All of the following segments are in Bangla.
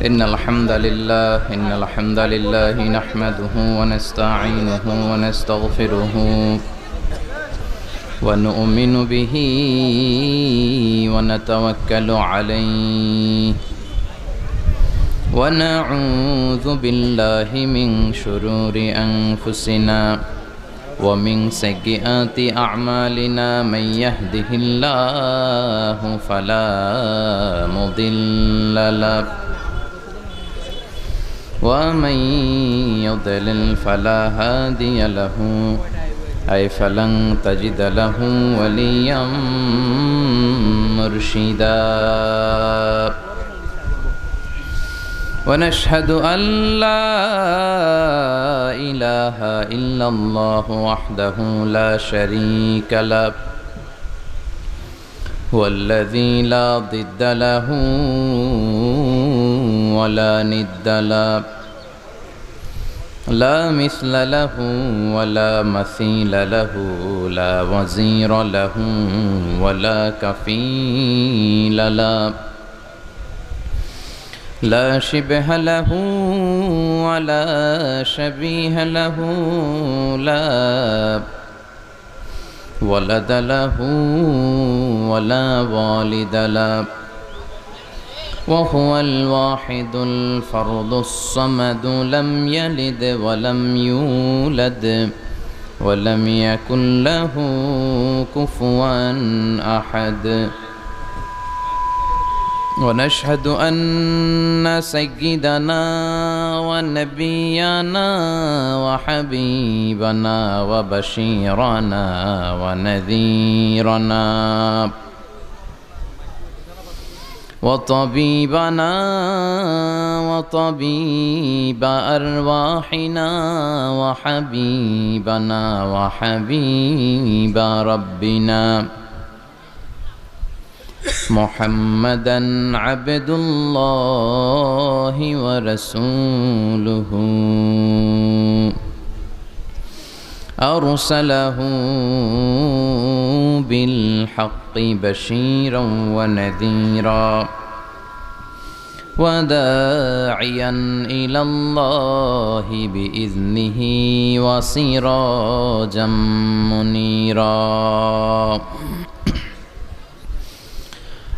إن الحمد لله نحمده ونستعينه ونستغفره ونؤمن به ونتوكل عليه ونعوذ بالله من شرور أنفسنا ومن سيئات أعمالنا من يهده الله فلا مضل له ومن يضلل فلا هادي له فلن تجد له وليا مرشدا ونشهد أن لا إله إلا الله وحده لا شريك له هو الذي لا ضد له ولا ند له لا مثل له ولا مثيل له لا وزير له ولا كفيل له لا شبه له ولا شبيه له لا ولد له ولا والد له وهو الواحد الفرد الصمد لم يلد ولم يولد ولم يكن له كفوا أحد ونشهد أن سيدنا ونبينا وحبيبنا وبشيرنا ونذيرنا وطبيبنا وطبيب أرواحنا وحبيبنا وحبيب ربنا محمدا عبد الله ورسوله أرسله بالحق بشيرا ونذيرا وداعيا إلى الله بإذنه وسراجا منيرا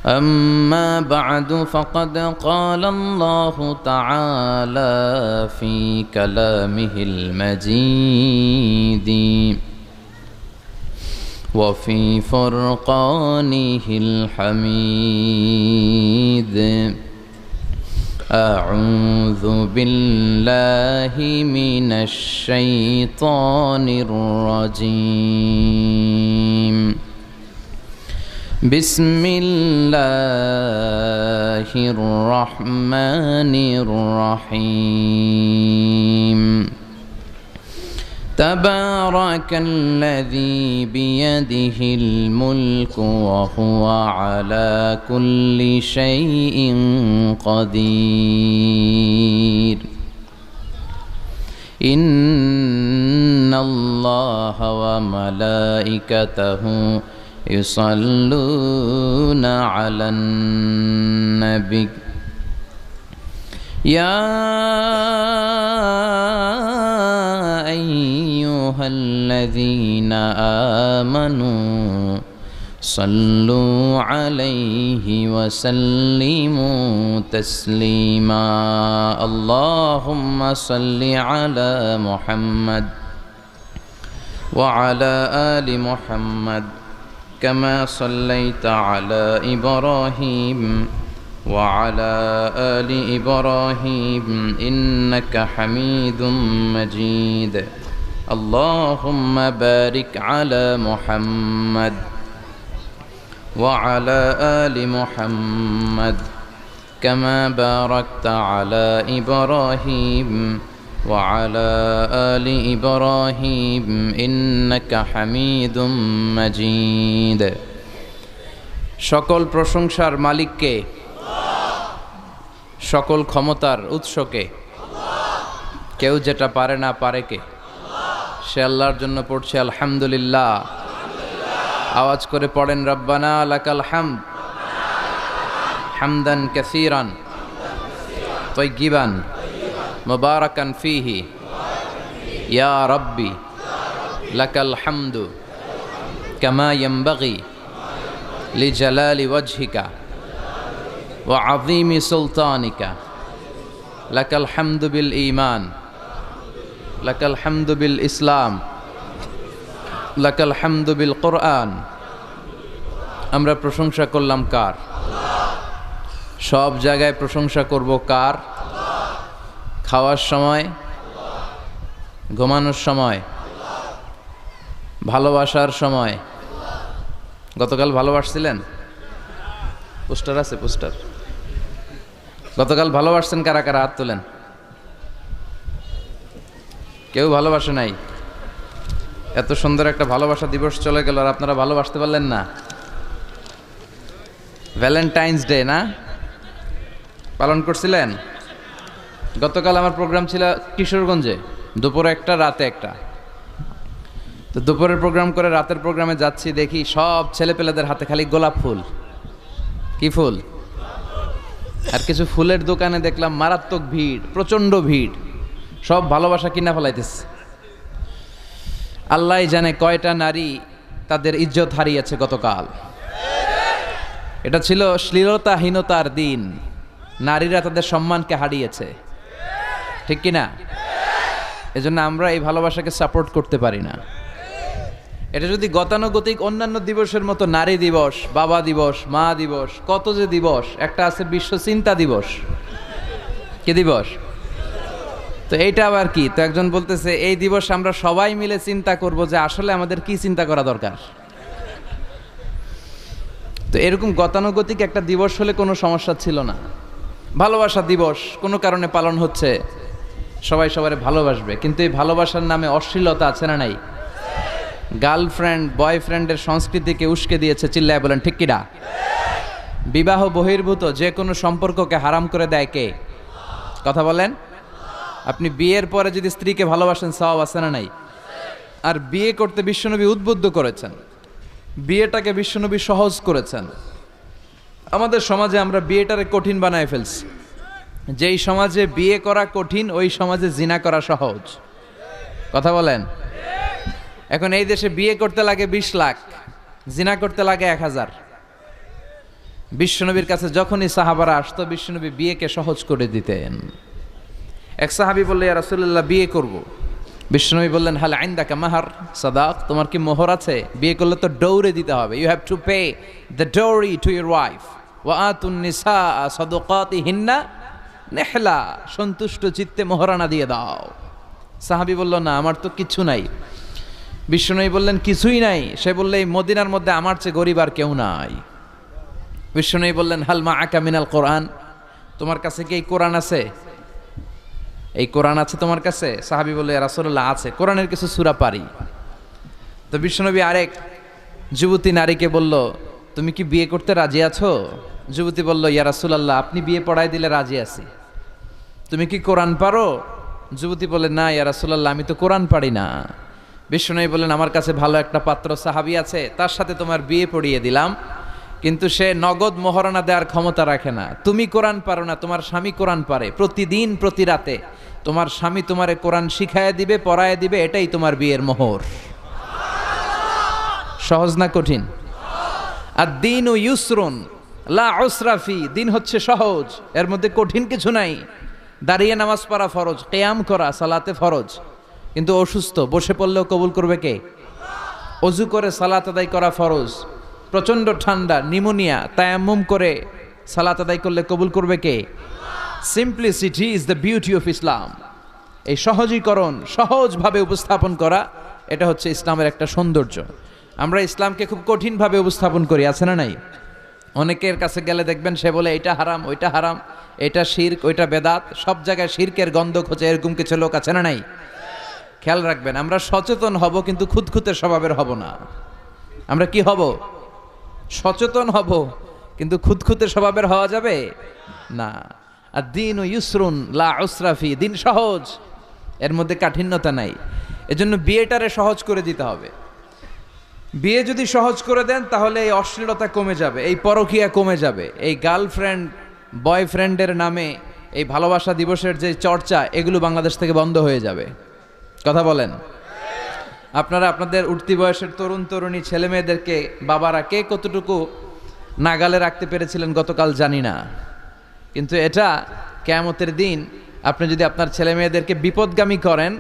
أما بعد فقد قال الله تعالى في كلامه المجيد وفي فرقانه الحميد أعوذ بالله من الشيطان الرجيم بسم الله الرحمن الرحيم تبارك الذي بيده الملك وهو على كل شيء قدير إن الله وملائكته يصلون على النبي يا أيها الذين آمنوا صلوا عليه وسلموا تسليما اللهم صل على محمد وعلى آل محمد كما صليت على إبراهيم وعلى آل إبراهيم إنك حميد مجيد اللهم بارك على محمد وعلى آل محمد كما باركت على إبراهيم وعلى آل إبراهيم إنك حميد مجيد সকল প্রশংসার মালিককে সকল ক্ষমতার উৎসকে কেউ যেটা পারে না পারে কে সে আল্লাহর জন্য পড়ছে আলহামদুলিল্লাহ আওয়াজ করে পড়েন রব্বানা লাকাল হামদ হামদান কাসীরান তয়্যিবান মুবারাকান ফীহি ইয়া রাব্বি লাকাল হামদু কামা ইয়ানবাগি লিজালালি ওয়াজহিকা ওয়া আযীমি সুলতানিকা লাকাল হামদু বিল ঈমান লাকাল হামদু বিল ইসলাম লাকাল হামদু বিল কুরআন। আমরা প্রশংসা করলাম কার? সব জায়গায় প্রশংসা করব কার? খাওয়ার সময়, ঘুমানোর সময়, ভালোবাসার সময়। গতকাল ভালোবাসছিলেন? পোস্টার আছে, পোস্টার। গতকাল ভালোবাসছেন কারা কারা? হাত তোলেন। কেউ ভালোবাসে নাই? এত সুন্দর একটা ভালোবাসা দিবস চলে গেল আর আপনারা ভালোবাসতে পারলেন না। ভ্যালেন্টাইন্স ডে না পালন করছিলেন? গতকাল আমার প্রোগ্রাম ছিল কিশোরগঞ্জে, দুপুরে একটা রাতে একটা। তো দুপুরের প্রোগ্রাম করে রাতের প্রোগ্রামে যাচ্ছি, দেখি সব ছেলেপেলেদের হাতে খালি গোলাপ ফুল। কি ফুল? আর কিছু ফুলের দোকানে দেখলাম মারাত্মক ভিড়, প্রচণ্ড ভিড়, সব ভালোবাসা কিনা ফেলাইতেছে। আল্লাহ জানে কয়টা নারী তাদের ইজ্জত হারিয়েছে গতকাল। এটা ছিল শ্লীলতাহীনতার দিন, নারীরা তাদের সম্মানকে হারিয়েছে, ঠিক কিনা? এজন্য আমরা এই ভালোবাসাকে সাপোর্ট করতে পারি না। এটা যদি গতানুগতিক অন্যান্য দিবসের মতো নারী দিবস, বাবা দিবস, মা দিবস, কত যে দিবস, একটা আছে বিশ্ব চিন্তা দিবস। কি দিবস? তো এইটা আবার কি? তো একজন বলতেছে এই দিবস আমরা সবাই মিলে চিন্তা করব যে আসলে আমাদের কি চিন্তা করা দরকার। তো এরকম গতানুগতিক একটা দিবস হলে কোনো সমস্যা ছিল না। ভালোবাসা দিবস কোনো কারণে পালন হচ্ছে, সবাই সবার ভালোবাসবে, কিন্তু এই ভালোবাসার নামে অশ্লীলতা আছে না নাই? গার্লফ্রেন্ড বয়ফ্রেন্ডের সংস্কৃতিকে উস্কে দিয়েছে, চিল্লায় বলেন ঠিক কিনা? বিবাহ বহির্ভূত যে কোনো সম্পর্ককে হারাম করে দেয় কে? কথা বলেন। আপনি বিয়ের পরে যদি স্ত্রীকে ভালোবাসেন, সওয়াব আছে না নাই? আর বিয়ে করতে বিশ্বনবী উদ্বুদ্ধ করেছেন, বিয়েটাকে বিশ্বনবী সহজ করেছেন। আমাদের সমাজে আমরা বিয়েটারে কঠিন বানায় ফেলছি। যেই সমাজে বিয়ে করা কঠিন, ওই সমাজে জিনা করা সহজ। কথা বলেন। এখন এই দেশে বিয়ে করতে লাগে 20 লাখ, জিনা করতে লাগে 1000। বিশ্বনবীর কাছে যখনই সাহাবারা আসতো, বিশ্বনবী বিয়েকে সহজ করে দিতেন। এক সাহাবী বলল, ইয়া রাসূলুল্লাহ বিয়ে করব। বিশ্বনবী বললেন, হাল ইনদাকা মাহর সাদাক, তোমার কি মোহর আছে? বিয়ে করলে তো ডৌরি দিতে হবে, you have to pay the dowry to your wife ওয়া আতুন নিসা সাদাকাতিহিন্না নিহলা, সন্তুষ্ট চিত্তে মোহরানা দিয়ে দাও। সাহাবী বলল, না আমার তো কিছু নাই। বিশ্বনবী বললেন, কিছুই নাই? সে বললে, এই মদিনার মধ্যে আমার চেয়ে গরিব আর কেউ নাই। বিশ্বনবী বললেন, হাল মাআকা মিনাল কোরআন, তোমার কাছে কি এই কোরআন আছে? এই কোরআন আছে তোমার কাছে? সাহাবী বলল, ইয়া রাসূলুল্লাহ আছে, কোরআনের কিছু সূরা পারি। তো বিশ্বনবী আরেক যুবতী নারীকে বলল, তুমি কি বিয়ে করতে রাজি আছো? যুবতী বলল, ইয়া রাসূলুল্লাহ আপনি বিয়ে পড়ায় দিলে রাজি আছি। তুমি কি কোরআন পারো? যুবতী বলে, না ইয়া রাসূলুল্লাহ আমি তো কোরআন পারি না। বিশ্বনবী বললেন, আমার কাছে ভালো একটা পাত্র সাহাবী আছে, তার সাথে তোমার বিয়ে পড়িয়ে দিলাম, কিন্তু সে নগদ মোহরানা দেওয়ার ক্ষমতা রাখে না। তুমি কোরআন পারো না, তোমার স্বামী কোরআন পারে। প্রতিদিন প্রতি রাতে তোমার স্বামী তোমারে কোরআন শিখায় দিবে, পড়ায় দিবে, এটাই তোমার বিয়ের মোহর। সহজ না কঠিন? আদ-দীনু ইউসরুন লা উসরা ফি, দিন হচ্ছে সহজ, এর মধ্যে কঠিন কিছু নাই। দাঁড়িয়ে নামাজ পড়া ফরজ, কিয়াম করা সালাতে ফরজ, কিন্তু অসুস্থ বসে পড়লেও কবুল করবে কে? অজু করে সালাত আদায় করা ফরজ। প্রচণ্ড ঠান্ডা, নিউমোনিয়া, তায়াম্মুম করে সালাত আদায় করলে কবুল করবে কে? Simplicity is the beauty of Islam. এই সহজীকরণ, সহজভাবে উপস্থাপন করা, এটা হচ্ছে ইসলামের একটা সৌন্দর্য। আমরা ইসলামকে খুব কঠিনভাবে উপস্থাপন করি, আছে না নাই? অনেকের কাছে গেলে দেখবেন সে বলে এটা হারাম, ওইটা হারাম, এটা শিরক, ওইটা বেদাত, সব জায়গায় শিরকের গন্ধ খোঁজে, এরকম কিছু লোক আছে না নাই? খেয়াল রাখবেন, আমরা সচেতন হব কিন্তু খুঁতখুঁতে স্বভাবের হব না। আমরা কি হব? সচেতন হব, কিন্তু খুঁতখুঁতে স্বভাবের হওয়া যাবে না। আর দিন ও ইউসরুন লা উসরা ফি, দিন সহজ, এর মধ্যে কাঠিন্যতা নাই। এজন্য বিয়েটারে সহজ করে দিতে হবে। বিয়ে যদি সহজ করে দেন তাহলে এই অশ্লীলতা কমে যাবে, এই পরকীয়া কমে যাবে, এই গার্লফ্রেন্ড বয়ফ্রেন্ডের নামে এই ভালোবাসা দিবসের যে চর্চা, এগুলো বাংলাদেশ থেকে বন্ধ হয়ে যাবে। কথা বলেন। আপনারা আপনাদের উঠতি বয়সের তরুণ তরুণী ছেলে মেয়েদেরকে বাবারা কে কতটুকু নাগালে রাখতে পেরেছিলেন গতকাল জানি না, কিন্তু এটা কিয়ামতের দিন আপনি যদি আপনার ছেলে মেয়েদেরকে বিপদগামী করেন,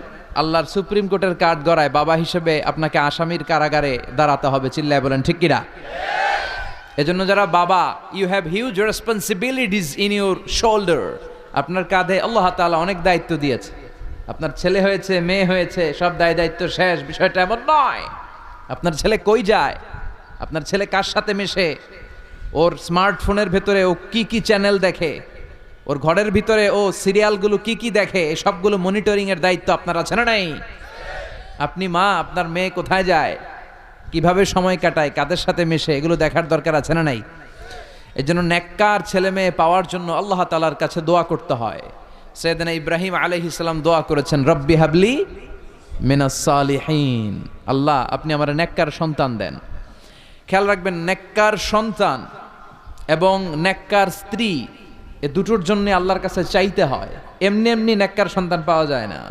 আল্লাহর সুপ্রিম কোর্টের কাঠ গড়ায় বাবা হিসেবে আপনাকে আসামির কারাগারে দাঁড়াতে হবে। চিল্লায় বলেন ঠিক কিনা? এজন্য যারা বাবা, you have huge responsibilities in your shoulder. আপনার কাঁধে আল্লাহ তাআলা অনেক দায়িত্ব দিয়েছে। আপনার ছেলে হয়েছে, মেয়ে হয়েছে, সব দায়িত্ব শেষ, বিষয়টা এমন নয়। আপনার ছেলে কই যায়, আপনার ছেলে কার সাথে মেশে, ওর স্মার্টফোনের ভেতরে ও কি কি চ্যানেল দেখে, ওর ঘরের ভিতরে ও সিরিয়ালগুলো কি কি দেখে, এই সবগুলো মনিটরিং এর দায়িত্ব আপনার আছে না নাই? আপনি মা, আপনার মেয়ে কোথায় যায়, কিভাবে সময় কাটায়, কাদের সাথে মেশে, এগুলো দেখার দরকার আছে না নাই? এই জন্য নেককার ছেলে মেয়ে পাওয়ার জন্য আল্লাহ তাআলার কাছে দোয়া করতে হয়। সাইয়েদনা ইব্রাহিম আলাইহিস সালাম দোয়া করেছেন, রব্বি হাবলি মিনাস সালিহিন, আল্লাহ আপনি আমার নেককার সন্তান দেন। খেয়াল রাখবেন, নেককার সন্তান এবং নেককার স্ত্রী, এ দুটোর জন্য আল্লাহর কাছে চাইতে হয়। এমনি এমনি নেককার সন্তান পাওয়া যায় না,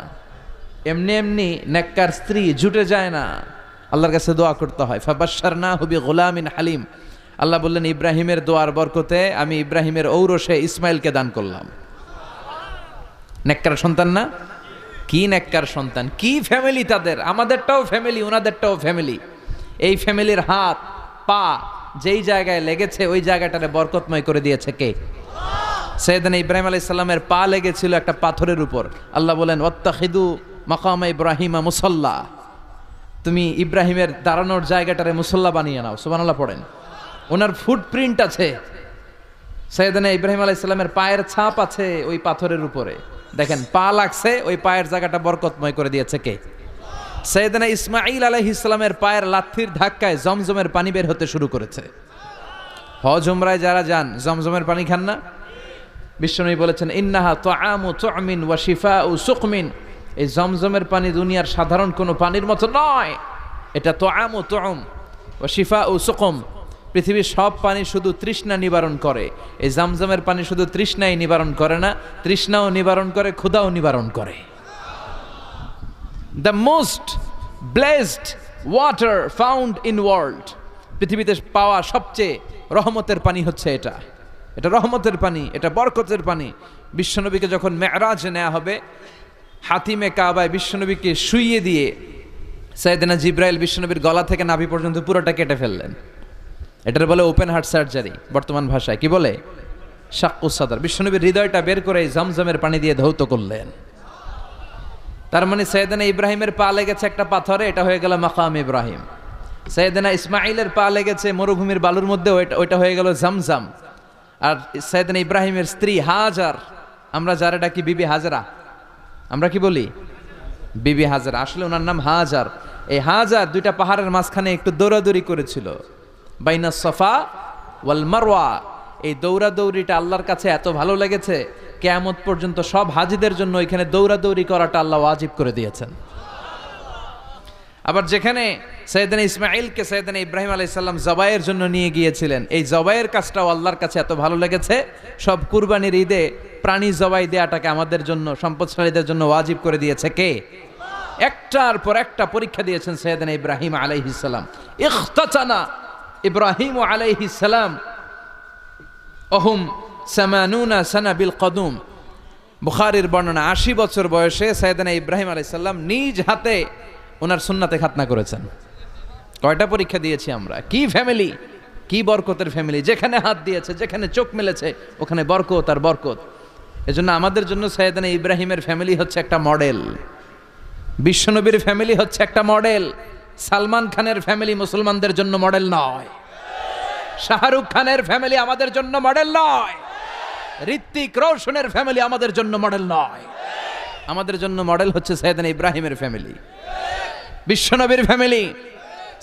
এমনি এমনি নেককার স্ত্রী জুটে যায় না, আল্লাহর কাছে দোয়া করতে হয়। ফাবাশশারনাহু বিগুলামিন হালিম, আল্লাহ বললেন ইব্রাহিমের দোয়ার বরকতে আমি ইব্রাহিমের ঔরসে ইসমাইলকে দান করলাম। নেককার সন্তান না? কি নেককার সন্তান, কি ফ্যামিলি তাদের! আমাদেরটাও ফ্যামিলি, ওনাদেরটাও ফ্যামিলি। এই ফ্যামিলির হাত পা যেই জায়গায় লেগেছে ওই জায়গাটারে বরকতময় করে দিয়েছে কে? সাইয়েদনা ইব্রাহিম আলাইহিস সালামের পা লেগেছিল একটা পাথরের উপর। আল্লাহ বলেন ওয়াত্তাখিদু মাকাম ইব্রাহিমা মুসাল্লা, তুমি ইব্রাহিমের দাঁড়ানোর জায়গাটারে মুসল্লা বানিয়ে নাও। সুবহানাল্লাহ পড়েন। ওনার ফুটপ্রিন্ট আছে, সাইয়েদনা ইব্রাহিম আলাইহিস সালামের পায়ের ছাপ আছে ওই পাথরের উপরে। দেখেন, পা লাগছে, ওই পায়ের জায়গাটা বরকতময় করে দিয়েছে কে? সাইয়েদনা ইসমাঈল আলাইহিস সালামের পায়ের লাথির ধাক্কায় জমজমের পানি বের হতে শুরু করেছে। হজ উমরায় যারা যান জমজমের পানি খান না? বিশ্বনবী বলেছেন ইন্নাহা তুআমু তুমিন ওয়া শিফাউ সুকমিন, এই জমজমের পানি দুনিয়ার সাধারণ কোনো পানির মতো নয়, এটা তুআমু তুম ওয়া শিফাউ সুকম। পৃথিবীর সব পানি শুধু তৃষ্ণা নিবারণ করে, এই জমজমের পানি শুধু তৃষ্ণাই নিবারণ করে না, তৃষ্ণাও নিবারণ করে, ক্ষুধাও নিবারণ করে। The most blessed water found in world, পৃথিবীতে পাওয়া সবচেয়ে রহমতের পানি হচ্ছে এটা। এটা রহমতের পানি, এটা বরকতের পানি। বিশ্বনবীকে যখন মেরাজে নেওয়া হবে, হাতিমে কাবায় বিশ্বনবীকে শুইয়ে দিয়ে সাইয়েদনা জিব্রাইল বিশ্বনবীর গলা থেকে নাভি পর্যন্ত পুরোটা কেটে ফেললেন। এটার বলে ওপেন হার্ট সার্জারি, বর্তমান ভাষায় কি বলে? শাক্কুস সাদর। বিশ্বনবীর হৃদয়টা বের করে জমজমের পানি দিয়ে ধৌত করলেন। তার মানে সাইয়েদনা ইব্রাহিমের পা লেগেছে একটা পাথরে, এটা হয়ে গেল মাকাম ইব্রাহিম। সাইয়েদনা ইসমাঈলের পা লেগেছে মরুভূমির বালুর মধ্যে, ওইটা হয়ে গেল জমজম। আর সাইয়েদনা ইব্রাহিমের স্ত্রী হাজার, আমরা যারা ডাকি বিবি হাজরা, আমরা কি বলি? বিবি হাজরা, আসলে ওনার নাম হাজার। এই হাজার দুইটা পাহাড়ের মাঝখানে একটু দৌড়াদৌড়ি করেছিল, বাইনা সফা ওয়াল মারওয়া। এই দৌড়াদৌড়িটা আল্লাহর কাছে এত ভালো লেগেছে, কিয়ামত পর্যন্ত সব হাজিদের জন্য এখানে দৌড়াদৌড়ি করাটা আল্লাহ ওয়াজিব করে দিয়েছেন। আবার যেখানে সাইয়েদনা ইসমাঈলকে সাইয়েদনা ইব্রাহিম আলাইহিস সালাম জবাইয়ের জন্য নিয়ে গিয়েছিলেন, এই জবাইয়ের কাজটাও আল্লাহর কাছে এত ভালো লেগেছে, সব কুরবানির ঈদে প্রাণী জবাই দেওয়াটাকে আমাদের জন্য, সম্পদশালীদের জন্য ওয়াজিব করে দিয়েছে কে? একটার পর একটা পরীক্ষা দিয়েছেন সাইয়েদনা ইব্রাহিম আলাইহিস সালাম। ইখতাতানা ইব্রাহিম আলাইহিস সালাম অহুম 80 সানা বিল কদুম। বুখারীর বর্ণনা, 80 বছর বয়সে সাইয়েদনা ইব্রাহিম আলাইহিস সালাম নিজ হাতে ওনার সুন্নাতে খাতনা করেছেন। কয়টা পরীক্ষা দিয়েছি আমরা! কি ফ্যামিলি, কি বরকতের ফ্যামিলি! যেখানে হাত দিয়েছে, যেখানে চোখ মেলেছে, ওখানে বরকত আর বরকত। এজন্য আমাদের জন্য সাইয়েদনা ইব্রাহিমের ফ্যামিলি হচ্ছে একটা মডেল, বিশ্বনবীর ফ্যামিলি হচ্ছে একটা মডেল। সালমান খানের ফ্যামিলি মুসলমানদের জন্য মডেল নয়, শাহরুখ খানের ফ্যামিলি আমাদের জন্য মডেল নয়, ঋত্বিক রোশনের ফ্যামিলি আমাদের জন্য মডেল নয়। আমাদের জন্য মডেল হচ্ছে সাইয়েদনা ইব্রাহিমের ফ্যামিলি, বিশ্বনবীর ফ্যামিলি,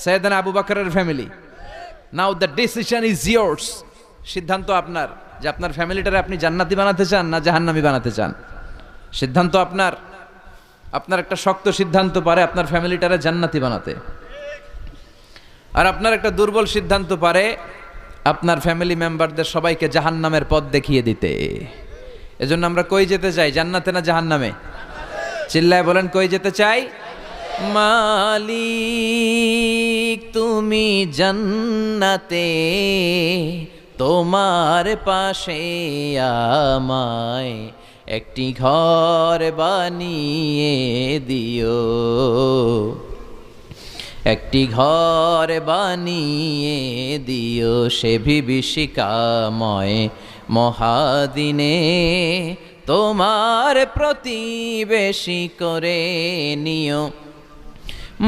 সাইয়েদনা আবু বকরের family. Now the decision is years. সিদ্ধান্ত আপনার যে আপনার ফ্যামিলিটারে আপনি জান্নাতি বানাতে চান না জাহান্নামী বানাতে চান। সিদ্ধান্ত আপনার। আপনার একটা শক্ত সিদ্ধান্ত পারে আপনার ফ্যামিলিটারে জান্নাতি বানাতে, আর আপনার একটা দুর্বল সিদ্ধান্ত পারে আপনার ফ্যামিলি মেম্বারদের সবাইকে জাহান্নামের পথ দেখিয়ে দিতে। এজন্য আমরা কই যেতে চাই, জান্নাতে না জাহান্নামে? চিল্লায় বলেন, কই যেতে চাই? মালিক তুমি জান্নাতে, তোমার পাশে আমায় একটি ঘর বানিয়ে দিও, একটি ঘর বানিয়ে দিও সে বিভীষিকাময় মহাদিনে, তোমার প্রতিবেশী করে নিও।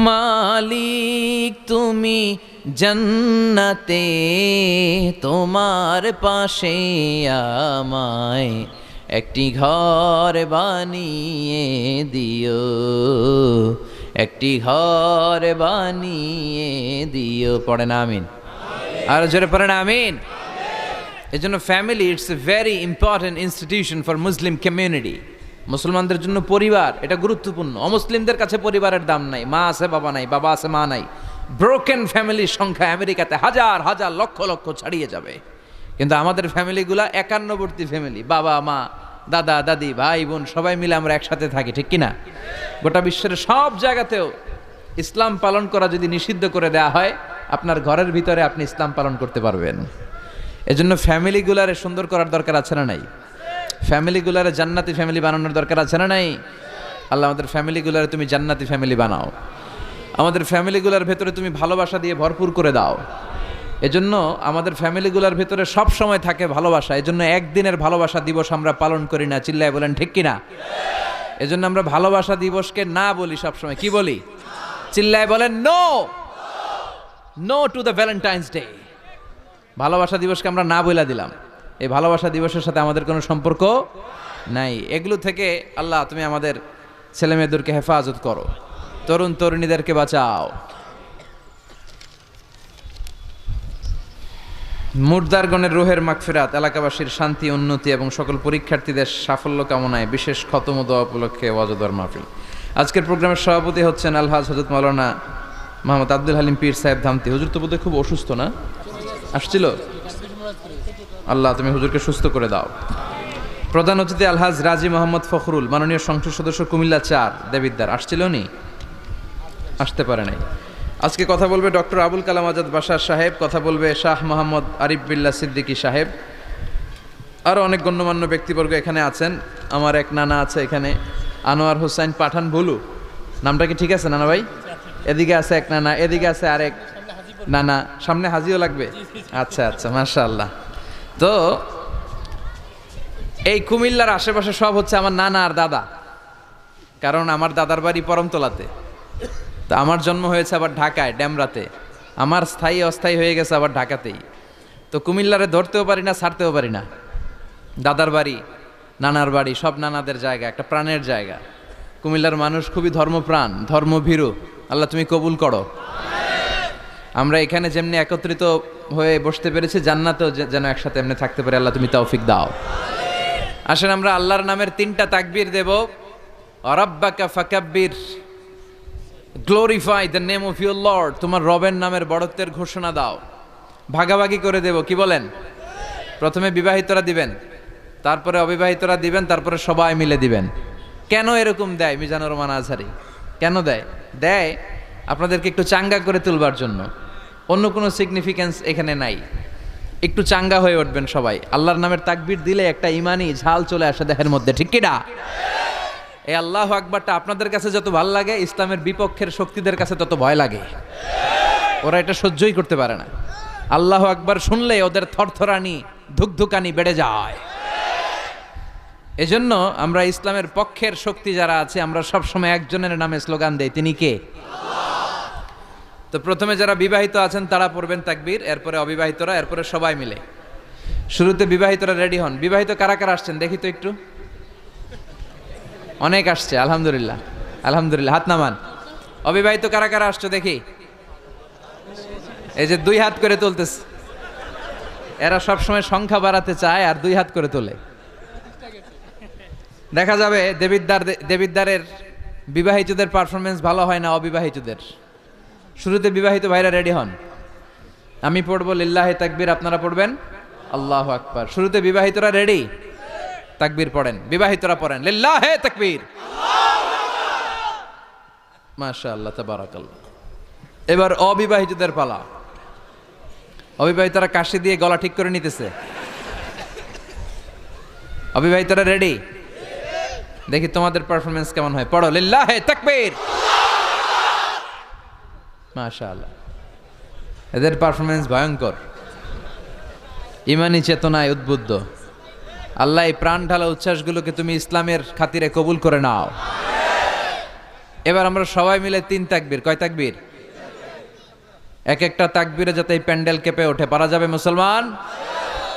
মালিক তুমি জান্নাতে, তোমার পাশে আমায় একটি ঘর বানিয়ে দিও, একটি ঘর বানিয়ে দিও। পড়েন আমিন। আর জোরে পড়েন আমিন। এই জন্য family it's a very important institution for Muslim community. মুসলমানদের জন্য পরিবার এটা গুরুত্বপূর্ণ। অমুসলিমদের কাছে পরিবারের দাম নাই, মা আছে বাবা নাই, বাবা আছে মা নাই। ব্রোকেন ফ্যামিলির সংখ্যা আমেরিকাতে হাজার হাজার লক্ষ লক্ষ ছাড়িয়ে যাবে, কিন্তু আমাদের ফ্যামিলিগুলা একান্নবর্তী ফ্যামিলি। বাবা মা দাদা দাদি ভাই বোন সবাই মিলে আমরা একসাথে থাকি, ঠিক কিনা? গোটা বিশ্বের সব জায়গাতেও ইসলাম পালন করা যদি নিষিদ্ধ করে দেওয়া হয়, আপনার ঘরের ভিতরে আপনি ইসলাম পালন করতে পারবেন। এজন্য ফ্যামিলিগুলারে সুন্দর করার দরকার আছে না নাই? ফ্যামিলিগুলারে জান্নাতি ফ্যামিলি বানানোর দরকার আছে না নাই? আল্লাহ আমাদের ফ্যামিলিগুলারে তুমি জান্নাতি ফ্যামিলি বানাও, আমাদের ফ্যামিলিগুলার ভেতরে তুমি ভালোবাসা দিয়ে ভরপুর করে দাও। এজন্য আমাদের ফ্যামিলিগুলার ভেতরে সব সময় থাকে ভালোবাসা। এজন্য একদিনের ভালোবাসা দিবস আমরা পালন করি না, চিল্লায় বলেন ঠিক কিনা? এজন্য আমরা ভালোবাসা দিবসকে না বলি, সবসময় কি বলি? চিল্লায় বলেন no, no to the Valentine's Day. ভালোবাসা দিবসকে আমরা না বইলা দিলাম। এই ভালোবাসা দিবসের সাথে আমাদের কোনো সম্পর্ক নাই। এগুলো থেকে আল্লাহ তুমি আমাদের ছেলেমেয়েদেরকে হেফাজত করো, তরুণ তরুণীদেরকে বাঁচাও। মুর্দারগণের রুহের মাগফিরাত, এলাকাবাসীর শান্তি উন্নতি এবং সকল পরীক্ষার্থীদের সাফল্য কামনায় বিশেষ খতম ও দোয়া উপলক্ষে ওয়াজদার মাহফিল। আজকের প্রোগ্রামের সভাপতি হচ্ছেন আলহাজ হযরত মাওলানা মোহাম্মদ আব্দুল হালিম পীর সাহেব ধামতি। হুজুর তো বোধহয় খুব অসুস্থ না? আসছিল? আল্লাহ তুমি হুজুরকে সুস্থ করে দাও। প্রধান অতিথি আলহাজ রাজি মোহাম্মদ ফখরুল, মাননীয় সংসদ সদস্য কুমিল্লা ৪ দেবিদ্দার। আসছিল নি? আসতে পারে নাই। আজকে কথা বলবে ডক্টর আবুল কালাম আজাদ বাশার সাহেব, কথা বলবে শাহ মোহাম্মদ আরিফ বিল্লাহ সিদ্দিকী সাহেব। আরও অনেক গণ্যমান্য ব্যক্তিবর্গ এখানে আছেন। আমার এক নানা আছে এখানে, আনোয়ার হোসেন পাঠান ভুলু, নামটা কি ঠিক আছে নানা ভাই? এদিকে আছে এক নানা, এদিকে আছে আরেক নানা, সামনে হাজিও লাগবে। আচ্ছা আচ্ছা, মাশাআল্লাহ। তো এই কুমিল্লার আশেপাশে সব হচ্ছে আমার নানা আর দাদা, কারণ আমার দাদার বাড়ি পরমতলাতে, তো আমার জন্ম হয়েছে আবার ঢাকায় ড্যামরাতে, আমার স্থায়ী অস্থায়ী হয়ে গেছে আবার ঢাকাতেই। তো কুমিল্লারে ধরতেও পারি না, ছাড়তেও পারি না। দাদার বাড়ি নানার বাড়ি সব নানাদের জায়গা, একটা প্রাণের জায়গা। কুমিল্লার মানুষ খুবই ধর্মপ্রাণ, ধর্মভীরু। আল্লাহ তুমি কবুল করো। আমরা এখানে যেমনি একত্রিত হয়ে বসতে পেরেছি, জান্নাতেও যেন একসাথে এমনি থাকতে পারে, আল্লাহ তুমি তৌফিক দাও। আসেন আমরা আল্লাহর নামের 3টা তাকবীর দেব। রাব্বাকা ফাকাব্বির, glorify the name of your Lord. তোমার রবের নামের বড়ত্বের ঘোষণা দাও। ভাগাভাগি করে দেব, কি বলেন? প্রথমে বিবাহিতরা দিবেন, তারপরে অবিবাহিতরা দিবেন, তারপরে সবাই মিলে দিবেন। কেন এরকম দেয় মিজানুর রহমান আজহারী? কেন দেয়? দেয় আপনাদেরকে একটু চাঙ্গা করে তুলবার জন্য। অন্য কোনো সিগনিফিক্যান্স এখানে নাই। একটু চাঙ্গা হয়ে উঠবেন সবাই। আল্লাহর নামের তাকবীর দিলে একটা ইমানি ঝাল চলে আসে দেহের মধ্যে, ঠিক কি না? এই আল্লাহু আকবারটা আপনাদের কাছে যত ভালো লাগে, ইসলামের বিপক্ষের শক্তিদের কাছে তত ভয় লাগে। ওরা এটা সহ্যই করতে পারে না। আল্লাহু আকবার শুনলে ওদের থরথরানি ধুকধুকানি বেড়ে যায়। এজন্য আমরা ইসলামের পক্ষের শক্তি যারা আছে, আমরা সবসময় একজনের নামে স্লোগান দেই, তিনি কে? তো প্রথমে যারা বিবাহিত আছেন তারা পড়বেন তাকবীর, এরপরে অবিবাহিতরা, এরপরে সবাই মিলে। শুরুতে বিবাহিতরা রেডি হন। বিবাহিত কারা কারা আসছেন দেখি তো একটু। অনেক আসছে, আলহামদুলিল্লাহ আলহামদুলিল্লাহ, হাত নামান। অবিবাহিত কারা কারা আসছো দেখি। এই যে 2 হাত করে তুলতেছে, এরা সবসময় সংখ্যা বাড়াতে চায় আর 2 হাত করে তোলে। দেখা যাবে দেবিদ্দারের বিবাহিতদের পারফরমেন্স ভালো হয় না অবিবাহিতদের। শুরুতে বিবাহিত ভাইরা রেডি হন। আমি পড়বো লিল্লাহি তাকবীর, আপনারা পড়বেন আল্লাহু আকবার। শুরুতে বিবাহিতরা রেডি? তাকবীর পড়েন, বিবাহিতরা পড়েন লিল্লাহে তাকবীর। মাশাআল্লাহ তাবারাকাল্লাহ। এবার অবিবাহিতদের পালা। অবিবাহিতরা কাশি দিয়ে গলা ঠিক করে নিতেছে। অবিবাহিতরা রেডি? দেখি তোমাদের পারফরমেন্স কেমন হয়। পড়ো লিল্লাহে তাকবীর। মাশাআল্লাহ, এদের পারফরমেন্স ভয়ঙ্কর, ইমানি চেতনায় উদ্বুদ্ধ। আল্লাহ এই প্রাণ ঢালা উচ্ছ্বাসগুলোকে তুমি ইসলামের খাতিরে কবুল করে নাও। এবার আমরা সবাই মিলে 3 তাকবীর। কয় তাকবীর? এক একটা তাকবীরে যাতে এই প্যান্ডেল কেঁপে ওঠে। পারা যাবে মুসলমান?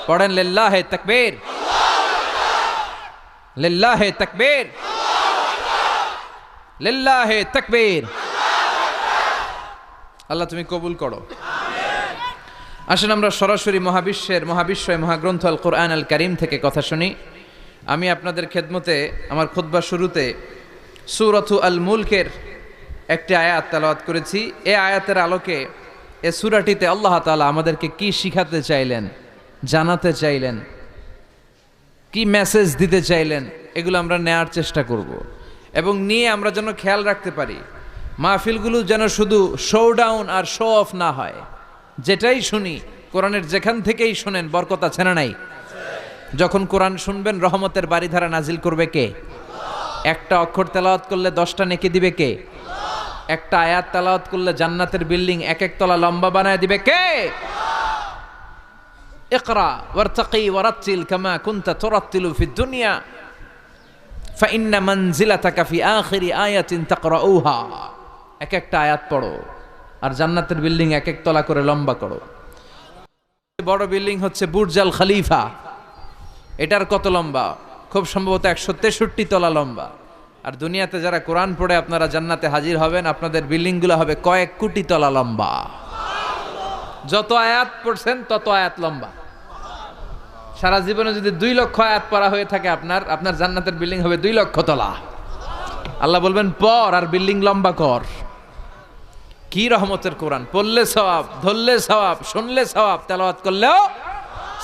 পড়েন লিল্লাহে তাকবীর, লিল্লাহে তাকবীর, লিল্লাহে তাকবীর। আল্লাহ তুমি কবুল করো। আসেন আমরা সরাসরি মহাবিশ্বয় মহাগ্রন্থ আল কোরআন আল কারীম থেকে কথা শুনি। আমি আপনাদের খেদমতে আমার খুতবা শুরুতে সূরাতু আল মুলকের একটি আয়াত তেলাওয়াত করেছি। এই আয়াতের আলোকে এই সূরাটিতে আল্লাহ তাআলা আমাদেরকে কি শিখাতে চাইলেন, জানাতে চাইলেন, কি মেসেজ দিতে চাইলেন, এগুলো আমরা নেয়ার চেষ্টা করব এবং নিয়ে আমরা যেন খেয়াল রাখতে পারি মাহফিলগুলো যেন শুধু শো ডাউন আর শো অফ না হয়। যেটাই শুনি কোরআনের যেখান থেকেই শুনেন বরকত আছে না নাই? যখন কোরআন শুনবেন রহমতের বাড়িধারা নাজিল করবে কে? একটা অক্ষর তেলাওয়াত করলে 10টা নেকি দিবে কে? একটা আয়াত তেলাওয়াত করলে জান্নাতের বিল্ডিং এক এক তলা লম্বা বানায় দিবে কে? ইকরা ওয়ারতাকি ওয়ারাতিল কামা কুনতা তুরাতিলু ফিদ দুনিয়া ফাইন্না মানজিলাতাকা ফি আখিরি আয়াতিন তাকরাউহা। এক একটা আয়াত পড়ো আর জান্নাতের বিল্ডিং এক এক তলা করে লম্বা করো। বড় বিল্ডিং হচ্ছে বুর্জ আল খলিফা। এটার কত লম্বা? খুব সম্ভবত 163 তলা লম্বা। আর দুনিয়াতে যারা কোরআন পড়ে আপনারা জান্নাতে হাজির হবেন, আপনাদের বিল্ডিংগুলো হবে কয়েক কোটি তলা লম্বা। যত আয়াত পড়ছেন তত আয়াত লম্বা। সারা জীবনে যদি 2 লক্ষ আয়াত পড়া হয়ে থাকে আপনার জান্নাতের বিল্ডিং হবে 2 লক্ষ তলা। আল্লাহ বলবেন পড় আর বিল্ডিং লম্বা কর। কি রহমতের কোরআন! পড়লে সওয়াব, ধরলে সওয়াব, শুনলে সওয়াব, তেলাওয়াত করলেও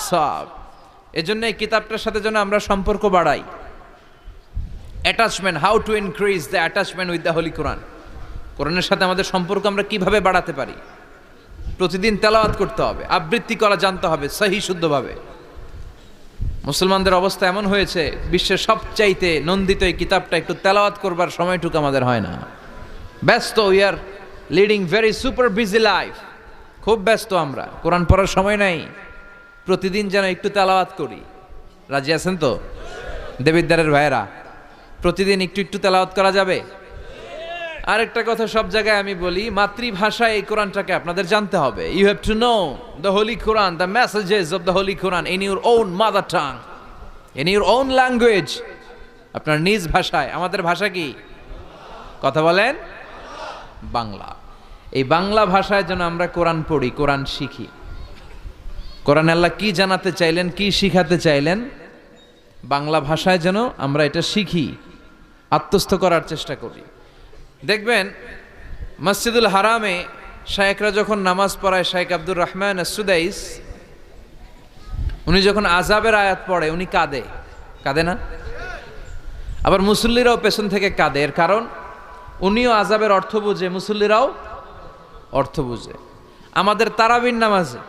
সওয়াব। এজন্য এই কিতাবটার সাথে যেন আমরা সম্পর্ক বাড়াই। Attachment, how to increase the attachment with the Holi Quran. কোরআনের সাথে আমাদের সম্পর্ক আমরা কিভাবে বাড়াতে পারি? প্রতিদিন তেলাওয়াত করতে হবে, আবৃত্তি করা জানতে হবে সহি শুদ্ধভাবে। মুসলমানদের অবস্থা এমন হয়েছে, বিশ্বের সবচাইতে নন্দিত এই কিতাবটা একটু তেলাওয়াত করবার সময়টুকু আমাদের হয় না। ব্যস্ত, we are leading very super busy life. খুব ব্যস্ত আমরা, কোরআন পড়ার সময় নাই। প্রতিদিন যেন একটু তেলাওয়াত করি। রাজি আছেন তো দেবিদ্বারের ভাইয়েরা? প্রতিদিন একটু একটু তেলাওয়াত করা যাবে? আরেকটা কথা সব জায়গায় আমি বলি, মাতৃভাষায় এই কোরআনটাকে আপনাদের জানতে হবে। You have to know the Holi Quran, the messages of the Holi Quran in your own mother tongue, in your own language. আপনার নিজ ভাষায়। আমাদের ভাষা কি? কথা বলেন বাংলা। এই বাংলা ভাষায় যেন আমরা কোরআন পড়ি, কোরআন শিখি। কোরআন আল্লাহ কি জানাতে চাইলেন, কি শিখাতে চাইলেন, বাংলা ভাষায় যেন আমরা এটা শিখি, আত্মস্থ করার চেষ্টা করি। দেখবেন মসজিদুল হারামে শায়েখরা যখন নামাজ পড়ায়, শায়েখ আব্দুর রহমান আস-সুদাইস, উনি যখন আযাবের আয়াত পড়ে উনি কাঁদে। কাঁদে না? আবার মুসল্লিরাও পেছন থেকে কাঁদে। এর কারণ উনিও আযাবের অর্থ বুঝে, মুসল্লিরাও অর্থ বুঝে। আমাদের তারাবির নামাজে,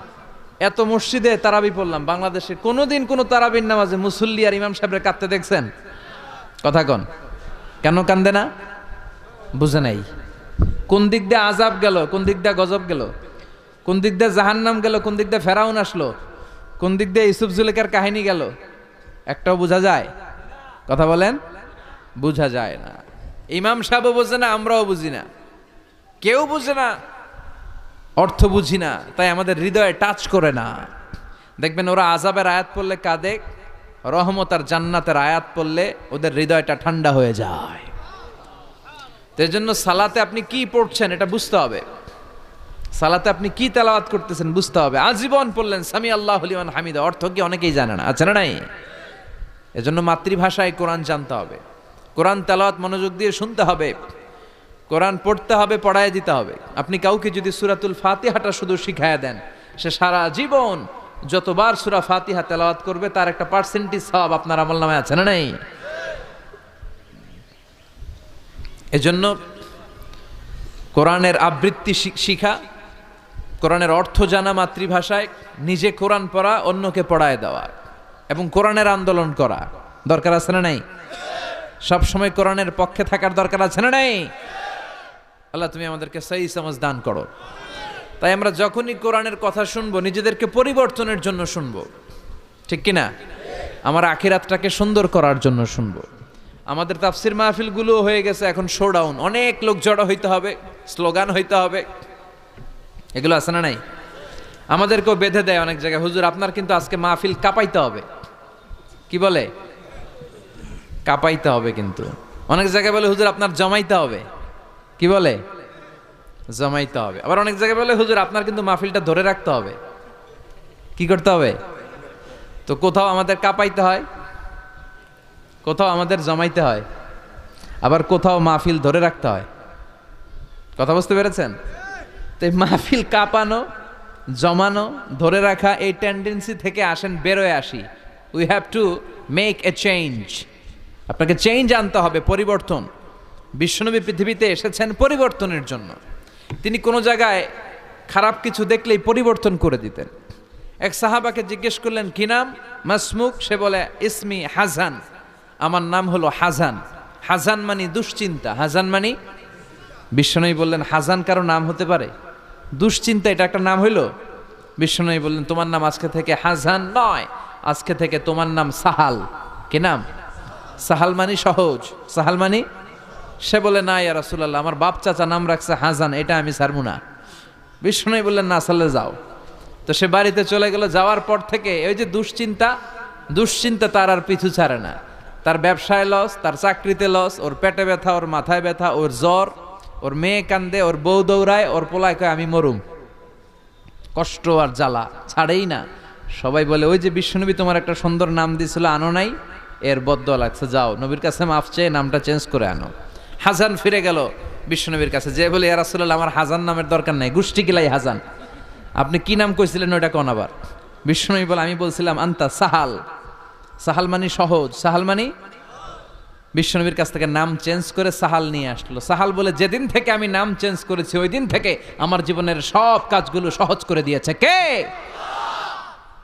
এত মসজিদে তারাবি পড়লাম বাংলাদেশে, কোনোদিন কোনো তারাবির নামাজে মুসল্লি আর ইমাম সাহেবের কাঁদতে দেখছেন? কথা কন, কেন কান্দে না? বুঝে নাই। কোন দিক দিয়ে আযাব গেল, কোন দিক দিয়ে গজব গেল, কোন দিক দিয়ে জাহান্নাম গেল, কোন দিক দিয়ে ফেরাউন আসলো, কোন দিক দিয়ে ইউসুফ জুলেখার কাহিনী গেল, একটাও বোঝা যায়? কথা বলেন, বোঝা যায় না। ইমাম সাহেবও বোঝে না, আমরাও বুঝি না, কেউ বুঝে না, অর্থ বুঝি না, তাই আমাদের হৃদয়ে টাচ করে না। দেখবেন ওরা আযাবের আয়াত পড়লে কাঁদে, রহমত আর জান্নাতের আয়াত পড়লে ওদের হৃদয়টা ঠান্ডা হয়ে যায়। এর জন্য সালাতে আপনি কি পড়ছেন এটা বুঝতে হবে। সালাতে আপনি কি তেলাওয়াত করতেছেন বুঝতে হবে। আজীবন পড়লেন সামি আল্লাহু লিমান হামিদা, অর্থ কি অনেকেই জানে না, আছে না নাই? এজন্য মাতৃভাষায় কোরআন জানতে হবে, কোরআন তেলাওয়াত মনোযোগ দিয়ে শুনতে হবে, কোরআন পড়তে হবে, পড়ায় দিতে হবে। আপনি কাউকে যদি সূরাতুল ফাতিহাটা শুধু শিখায়া দেন, সে সারা জীবন যতবার সূরা ফাতিহা তেলাওয়াত করবে তার একটা পার্সেন্টেজ সওয়াব আপনার আমলনামায় আছে না নাই? এজন্য কোরআনের আবৃত্তি শিখা, কোরআনের অর্থ জানা মাতৃভাষায়, নিজে কোরআন পড়া, অন্যকে পড়ায় দেওয়া এবং কোরআনের আন্দোলন করা দরকার আছে না নাই? সব সময় কোরআনের পক্ষে থাকার দরকার আছে না নাই? আল্লাহ তুমি আমাদেরকে সহি সমাজ দান করো। তাই আমরা যখনই কোরআনের কথা শুনবো নিজেদেরকে পরিবর্তনের জন্য শুনবো, ঠিক কিনা? আমার আখিরাতটাকে সুন্দর করার জন্য শুনবো। আমাদের তাফসির মাহফিলগুলো হয়ে গেছে এখন শোডাউন, অনেক লোক জড়ো হইতে হবে, স্লোগান হইতে হবে, এগুলো আছে না নাই? আমাদেরকেও বেঁধে দেয় অনেক জায়গায়, হুজুর আপনার কিন্তু আজকে মাহফিল কাঁপাইতে হবে। কি বলে? কাঁপাইতে হবে। কিন্তু অনেক জায়গায় বলে হুজুর আপনার জমাইতে হবে। কি বলে? জমাইতে হবে। আবার অনেক জায়গায় বলে হুজুর আপনার কিন্তু মাহফিলটা ধরে রাখতে হবে। কি করতে হবে? তো কোথাও আমাদের কাঁপাইতে হয়, কোথাও আমাদের জমাইতে হয়, আবার কোথাও মাহফিল ধরে রাখতে হয়। কথা বুঝতে পেরেছেন? তো এই মাহফিল কাঁপানো, জমানো, ধরে রাখা, এই টেন্ডেন্সি থেকে আসেন বেরোয় আসি। We have to make a change. আপনাকে চেঞ্জ আনতে হবে, পরিবর্তন। বিশ্বনবী পৃথিবীতে এসেছেন পরিবর্তনের জন্য। তিনি কোনো জায়গায় খারাপ কিছু দেখলেই পরিবর্তন করে দিতেন। এক সাহাবাকে জিজ্ঞেস করলেন কি নাম? মাসমুক। সে বলে ইসমি হাজান, আমার নাম হলো হাজান। হাজান মানে দুশ্চিন্তা। হাজান মানে, বিশ্বনবী বললেন হাজান কারো নাম হতে পারে? দুশ্চিন্তা এটা একটা নাম হইল? বিশ্বনবী বললেন তোমার নাম আজকে থেকে হাজান নয়, আজকে থেকে তোমার নাম সাহাল। কি নাম? সাহাল মানে সহজ। সাহাল মানে? সে বলে না ইয়া রাসূলুল্লাহ, আমার বাপ চাচা নাম রাখছে হাজান, এটা আমি ছাড়বো না। বিশ্বনবী বললেন না, সাল্লে যাও। তো সে বাড়িতে চলে গেল। যাওয়ার পর থেকে ওই যে দুশ্চিন্তা তার আর পিছু ছাড়ে না। তার ব্যবসায় লস, তার চাকরিতে লস, ওর পেটে ব্যথা, ওর মাথায় ব্যথা, ওর জ্বর, ওর মেয়ে কান্দে, ওর বউ দৌড়ায়, ওর পোলায় কয় আমি মরুম। কষ্ট আর জ্বালা ছাড়েই না। সবাই বলে ওই যে বিশ্বনবী তোমার একটা সুন্দর নাম দিয়েছিল আনো নাই, এর বদদোয়া লাগছে, যাও নবীর কাছে মাফ চেয়ে নামটা চেঞ্জ করে আনো। হাজান ফিরে গেল বিশ্বনবীর কাছে, যে বলে ইয়া রাসূলুল্লাহ আমার হাজান নামের দরকার নাই, গোষ্ঠী কিলাই হাজান, আপনি কি নাম কইছিলেন ওইটা কোন আবার? বিশ্বনবী বলে আমি বলছিলাম আন্তা সাহাল। সাহাল মানে সহজ। সাহাল মানে? বিশ্বনবীর কাছ থেকে নাম চেঞ্জ করে সাহাল নিয়ে আসলো। সাহাল বলে যেদিন থেকে আমি নাম চেঞ্জ করেছি ওই দিন থেকে আমার জীবনের সব কাজগুলো সহজ করে দিয়েছে কে?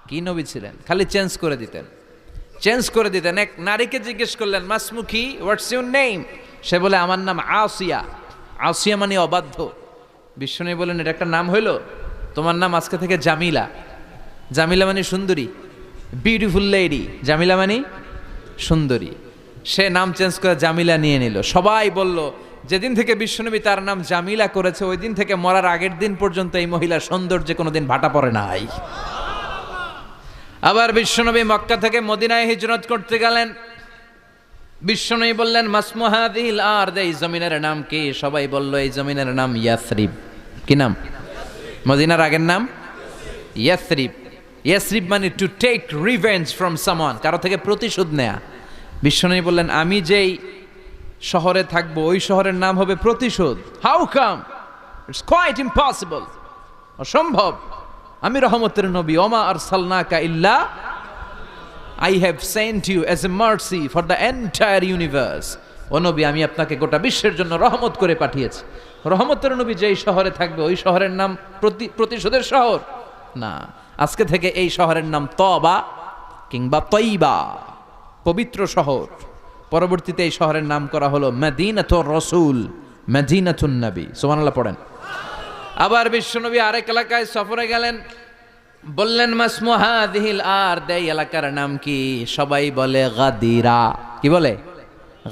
কি নবী ছিলেন? খালি চেঞ্জ করে দিতেন, চেঞ্জ করে দিতেন। এক নারীকে জিজ্ঞেস করলেন মাসমুখী, হোয়াটস ইউর নেম? সে বলে আমার নাম আসিয়া। আসিয়া মানে অবাধ্য। বিশ্বনবী বলেন এটা একটা নাম হইল? তোমার নাম আজকে থেকে জামিলা। জামিলা মানে সুন্দরী, বিউটিফুল লেডি। জামিলা মানে সুন্দরী। সে নাম চেঞ্জ করে জামিলা নিয়ে নিল। সবাই বলল যেদিন থেকে বিশ্বনবী তার নাম জামিলা করেছে ওই দিন থেকে মরার আগের দিন পর্যন্ত এই মহিলার সৌন্দর্যে কোনোদিন ভাটা পড়ে নাই। আবার বিশ্বনবী মক্কা থেকে মদিনায় হিজরত করতে গেলেন। বিশ্বনবী বললেন মাসমু হাযিহিল আরদ, এই জমিনের নাম কি? সবাই বলল এই জমিনের নাম ইয়াসরিব। কি নাম? মদিনার আগের নাম ইয়াসরিব। ইয়াসরিব মানে to take revenge from someone, কারো থেকে প্রতিশোধ নেয়া। বিশ্বনবী বললেন আমি যেই শহরে থাকবো ওই শহরের নাম হবে প্রতিশোধ। How come? It's quite impossible, অসম্ভব। আমি রহমতের নবী, ওমা আরসালনাকা ইল্লা I have sent you as a mercy for the entire universe. ও নবী আমি আপনাকে গোটা বিশ্বের জন্য রহমত করে পাঠিয়েছি। রহমতের নবী যেই শহরে থাকবে ওই শহরের নাম প্রতিশোধের শহর না। আজকে থেকে এই শহরের নাম তবা কিংবা তৈবা, পবিত্র শহর। পরবর্তীতে এই শহরের নাম করা হলো মদিনাতুর রাসূল, মদিনাতুন নবী। সুবহানাল্লাহ পড়েন। আবার বিশ্বনবী আরেক এলাকায় সফরে গেলেন। বললেন মাসমু হাযিহিল আরদ, এই এলাকার নাম কি? সবাই বলে গাদিরা। কি বলে?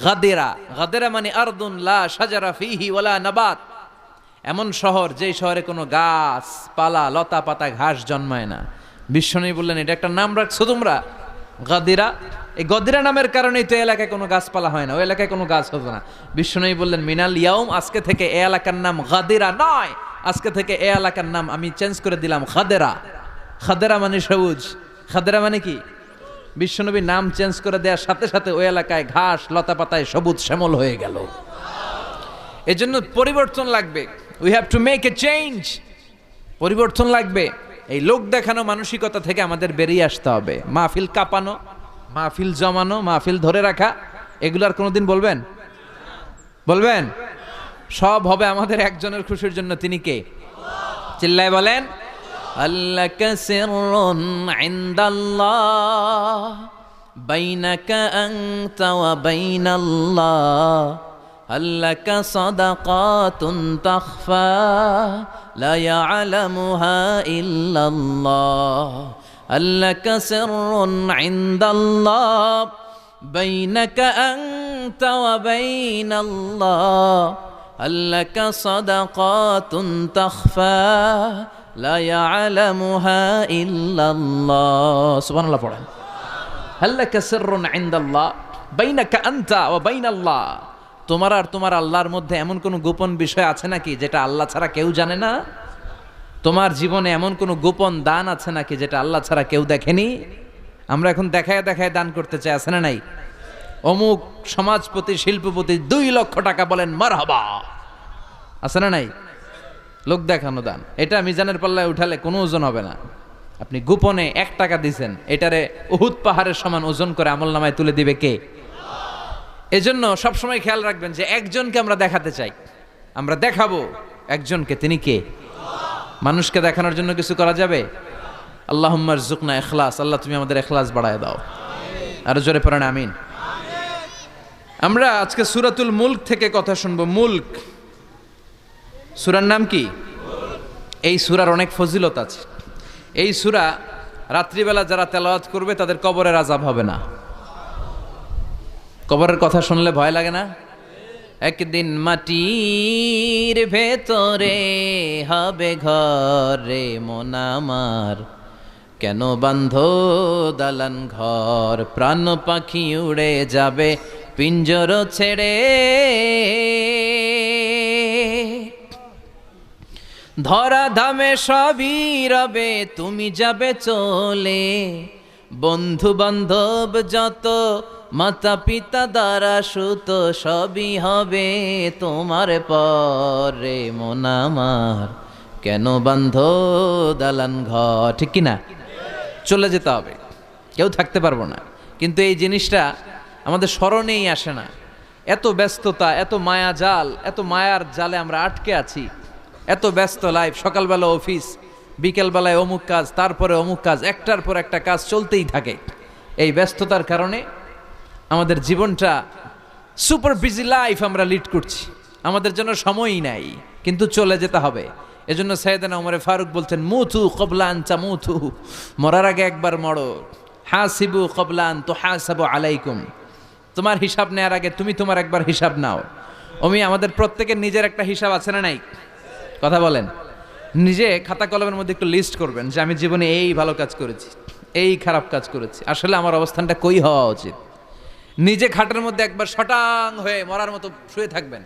গাদিরা। গাদিরা মানে আরদুন লা শাজারা ফিহি ওয়ালা নাবাত, এমন শহর যেই শহরে কোনো গাছ পালা, লতা পাতা, ঘাস জন্মায় না। বিশ্বনবী বললেন এটা একটা নাম রাখছো তোমরা গাদিরা। এই গদিরা নামের কারণেই তো এলাকায় কোনো গাছপালা হয় না, ওই এলাকায় কোনো গাছ হতো না। বিশ্বনবী বললেন মিনাল ইয়াউম, আজকে থেকে এই এলাকার নাম গাদিরা নয়, আজকে থেকে এই এলাকার নাম আমি চেঞ্জ করে দিলাম খাদেরা। খাদেরা মানে সবুজ। খাদেরা মানে কি? বিশ্বনবী নাম চেঞ্জ করে দেওয়ার সাথে সাথে ওই এলাকায় ঘাস লতা পাতায় সবুজ শ্যামল হয়ে গেল। এজন্য পরিবর্তন লাগবে। We have to make a change. পরিবর্তন লাগবে। এই লোক দেখানো মানসিকতা থেকে আমাদের বেরিয়ে আসতে হবে। মাহফিল কাঁপানো, মাহফিল জমানো, মাহফিল ধরে রাখা, এগুলার কোনোদিন বলবেন? বলবেন? সব হবে আমাদের একজনের খুশির জন্য। তিনি কে? চিল্লায় বলেন, আল্লাকা সিররুন ইনদাল্লাহ বাইনাকা আনতা ওয়া বাইনাল্লাহ, আল্লাকা সাদাকাতুন তাখফা লা ইয়ালামুহা ইল্লাল্লাহ, আল্লাকা সিররুন ইনদাল্লাহ বাইনাকা আনতা ওয়া বাইনাল্লাহ, আল্লাকা সাদাকাতুন তাখফা লা ইয়ালামুহা ইল্লাল্লাহ। সুবহানাল্লাহ পড়েন। আল্লাকা সিররুন ইনদাল্লাহ বাইনাকা আনতা ওয়া বাইনাল্লাহ, তোমার আর তোমার আল্লাহর মধ্যে এমন কোনো গোপন বিষয় আছে নাকি যেটা আল্লাহ ছাড়া কেউ জানে না? তোমার জীবনে এমন কোনো গোপন দান আছে নাকি যেটা আল্লাহ ছাড়া কেউ দেখেনি? আমরা এখন দেখায় দেখায় দান করতে চাই, আছে না নাই? অমুক সমাজপতি, শিল্পপতি 2 লক্ষ টাকা বলেন মারহাবা, আছে না নাই? লোক দেখানো দান, এটা মিজানের পাল্লায় উঠালে কোনো ওজন হবে না। আপনি গোপনে 1 টাকা দিয়েছেন, এটারে উহুদ পাহাড়ের সমান ওজন করে আমলনামায় তুলে দিবে কে? এজন্য সবসময় খেয়াল রাখবেন যে একজনকে আমরা দেখাতে চাই, আমরা দেখাবো একজনকে, তিনি কে? মানুষকে দেখানোর জন্য কিছু করা যাবে? আল্লাহুম্মা রযুকনা ইখলাস, আল্লাহ তুমি আমাদের ইখলাস বাড়ায় দাও। আর জোরে পড়েন আমিন। আমরা আজকে সূরাতুল মুলক থেকে কথা শুনবো। মুলক সূরার নাম কি? এই সূরার অনেক ফজিলত আছে। এই সূরা রাত্রিবেলা যারা তেলাওয়াত করবে তাদের কবরের আযাব হবে না। কবরের কথা শুনলে ভয় লাগে না? একদিন মাটির ভেতরে হবে ঘরে মন আমার, কেন বান্ধ দালান ঘর, প্রাণ পাখি উড়ে যাবে পিঞ্জর ছেড়ে, ধরা ধামে সবই রবে তুমি যাবে চলে, বন্ধু বান্ধব যত মাতা পিতা দ্বারা সুত সবই হবে তোমার পরে মন আমার, কেন বান্ধ দালান ঘর। ঠিক কিনা? চলে যেতে হবে, কেউ থাকতে পারবো না। কিন্তু এই জিনিসটা আমাদের স্মরণেই আসে না। এত ব্যস্ততা, এত মায়া জাল, এত মায়ার জালে আমরা আটকে আছি। এত ব্যস্ত লাইফ, সকালবেলা অফিস, বিকেলবেলায় অমুক কাজ, তারপরে অমুক কাজ, একটার পর একটা কাজ চলতেই থাকে। এই ব্যস্ততার কারণে আমাদের জীবনটা সুপার বিজি লাইফ আমরা লিড করছি, আমাদের জন্য সময়ই নাই, কিন্তু চলে যেতে হবে। এজন্য সাইয়েদনা ওমর ফারুক বলছেন, মুতু ক্বাবলা আন তামুতু, মরার আগে একবার মরো, হাসিবু ক্বাবলা আন তুহাসাবু আলাইকুম, তোমার হিসাব নেওয়ার আগে তুমি তোমার একবার হিসাব নাও। আমাদের প্রত্যেকের নিজের একটা হিসাব আছে না নাই? কথা বলেন। নিজে খাতা কলমের মধ্যে একটু লিস্ট করবেন যে আমি জীবনে এই ভালো কাজ করেছি, এই খারাপ কাজ করেছি, আসলে আমার অবস্থানটা কই হওয়া উচিত। নিজে খাটের মধ্যে একবার শটাং হয়ে মরার মতো শুয়ে থাকবেন,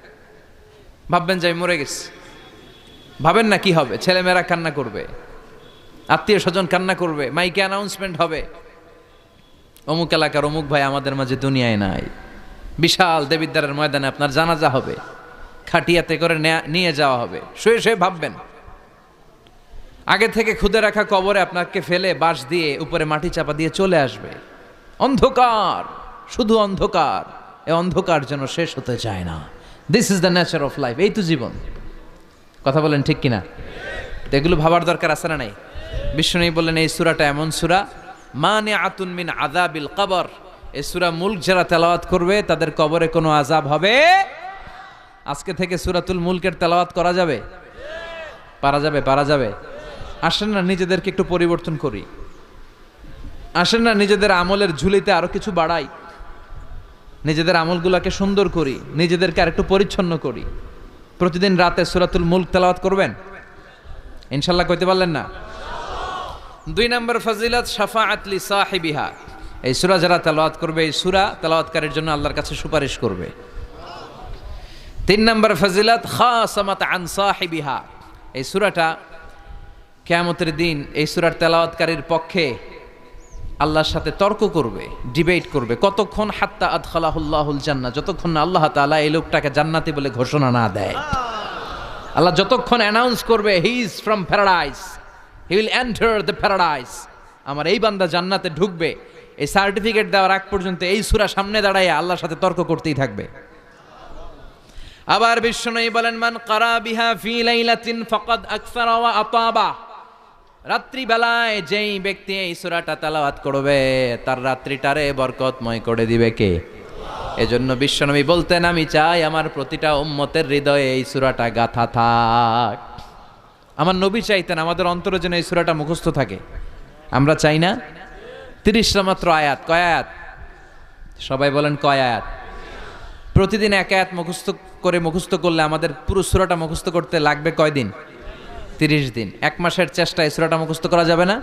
ভাববেন যে আমি মরে গেছি। ভাবেন না কি হবে? ছেলেমেয়েরা কান্না করবে, আত্মীয় স্বজন কান্না করবে, মাইকে অ্যানাউন্সমেন্ট হবে, অমুক এলাকার অমুক ভাই আমাদের মাঝে দুনিয়ায় নাই। বিশাল দেবিদ্বারের ময়দানে আপনার জানাজা হবে, খাটিয়াতে করে নিয়ে যাওয়া হবে। শুয়ে শুয়ে ভাববেন, আগে থেকে খুদে রাখা কবরে আপনাকে ফেলে বাঁশ দিয়ে উপরে মাটি চাপা দিয়ে চলে আসবে। অন্ধকার, শুধু অন্ধকার। এই অন্ধকার যেন শেষ হতে চায় না। This is the nature of life. এই তো জীবন। কথা বলেন ঠিক কিনা? এগুলো ভাবার দরকার আছে না নাই? বিষ্ণু বললেন এই সূরাটা এমন সূরা, মানিআতুন মিন আযাবিল কবর। এই সূরা মুলক যারা তেলাওয়াত করবে তাদের কবরে কোনো আযাব হবে। আজকে থেকে সূরাতুল মুলকের তেলাওয়াত করা যাবে? পারা যাবে? পারা যাবে? আসেন না নিজেদেরকে একটু পরিবর্তন করি, আসেন না নিজেদের আমলের ঝুলিতে আরো কিছু বাড়াই, নিজেদের আমলগুলোকে সুন্দর করি, নিজেদেরকে আর একটু পরিচ্ছন্ন করি। প্রতিদিন রাতে সূরাতুল মুলক তেলাওয়াত করবেন ইনশাআল্লাহ। কইতে পারলেন না? 2 নম্বর ফজিলত, শাফাআত লি সাহিবিহা। এই সূরা যারা তেলাওয়াত করবে, এই সূরা তেলাওয়াতকারীর জন্য আল্লাহর কাছে সুপারিশ করবে। 3 নম্বর ফজিলত, খাসামাত আন সাহিবিহা। এই সূরাটা কিয়ামতের দিন এই সূরার তেলাওয়াতকারীর পক্ষে আল্লাহর সাথে তর্ক করবে, ডিবেট করবে। কতক্ষণ? হাত্তা আদখালাহুল্লাহুল জান্নাহ, যতক্ষণ না আল্লাহ তাআলা এই লোকটাকে জান্নাতি বলে ঘোষণা না দেয়। আল্লাহ যতক্ষণ অ্যানাউন্স করবে he is from paradise, he will enter the paradise. আমার এই বান্দা জান্নাতে ঢুকবে, এই সার্টিফিকেট দেওয়ার আগ পর্যন্ত এই সূরা সামনে দাঁড়ায় আল্লাহর সাথে তর্ক করতেই থাকবে। আবার বিশ্বনবী বলেন, মান কারা বিহা ফি লাইলাতিন ফাকাদ আকসারা ওয়া আতাবা। রাত্রি বেলায় যেই ব্যক্তি এই সূরাটা তেলাওয়াত করবে তার রাত্রিটারে বরকতময় করে দিবে কে? এজন্য বিশ্বনবী বলতেন, আমি চাই আমার প্রতিটা উম্মতের হৃদয়ে এই সূরাটা গাথা থাক। আমার নবী চাইতেন আমাদের অন্তরে যেন এই সূরাটা মুখস্থ থাকে। আমরা চাই না? 30টা মাত্র আয়াত। কয় আয়াত? সবাই বলেন কয় আয়াত? প্রতিদিন এক আয়াত মুখস্থ করলে আমাদের পুরো সূরাটা মুখস্থ করতে লাগবে কয়দিন? 30 দিন। এক মাসের চেষ্টায় সূরাটা মুখস্থ করা যাবে না?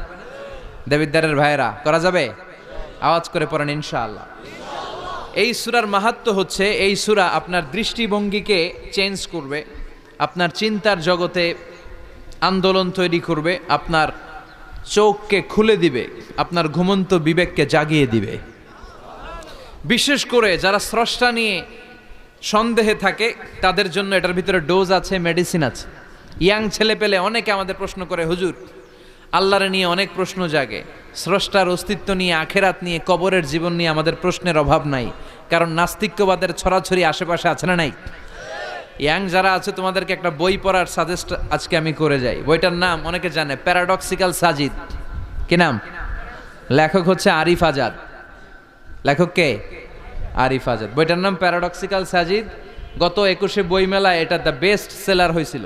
দেবিদ্দারের ভাইয়েরা, করা যাবে? আওয়াজ করে পড়েন ইনশাআল্লাহ। এই সূরার মাহাত্ম্য হচ্ছে, এই সূরা আপনার দৃষ্টিভঙ্গিকে চেঞ্জ করবে, আপনার চিন্তার জগতে আন্দোলন তৈরি করবে, আপনার চোখকে খুলে দিবে, আপনার ঘুমন্ত বিবেককে জাগিয়ে দিবে। বিশেষ করে যারা স্রষ্টা নিয়ে সন্দেহে থাকে তাদের জন্য এটার ভিতরে ডোজ আছে, মেডিসিন আছে। ইয়াং ছেলে পেলে অনেকে আমাদের প্রশ্ন করে, হুজুর আল্লাহরে নিয়ে অনেক প্রশ্ন জাগে, স্রষ্টার অস্তিত্ব নিয়ে, আখেরাত নিয়ে, কবরের জীবন নিয়ে আমাদের প্রশ্নের অভাব নাই, কারণ নাস্তিক্যবাদের ছড়াছড়ি আশেপাশে আছে না নাই? ইয়াং যারা আছে তোমাদেরকে একটা বই পড়ার সাজেস্ট আজকে আমি করে যাই। বইটার নাম অনেকে জানে, প্যারাডক্সিক্যাল সাজিদ। কি নাম? লেখক হচ্ছে আরিফ আজাদ। লেখক কে? আরিফ আজাদ। বইটার নাম প্যারাডক্সিক্যাল সাজিদ। গত 21শে বই মেলায় এটা দ্য বেস্ট সেলার হয়েছিল,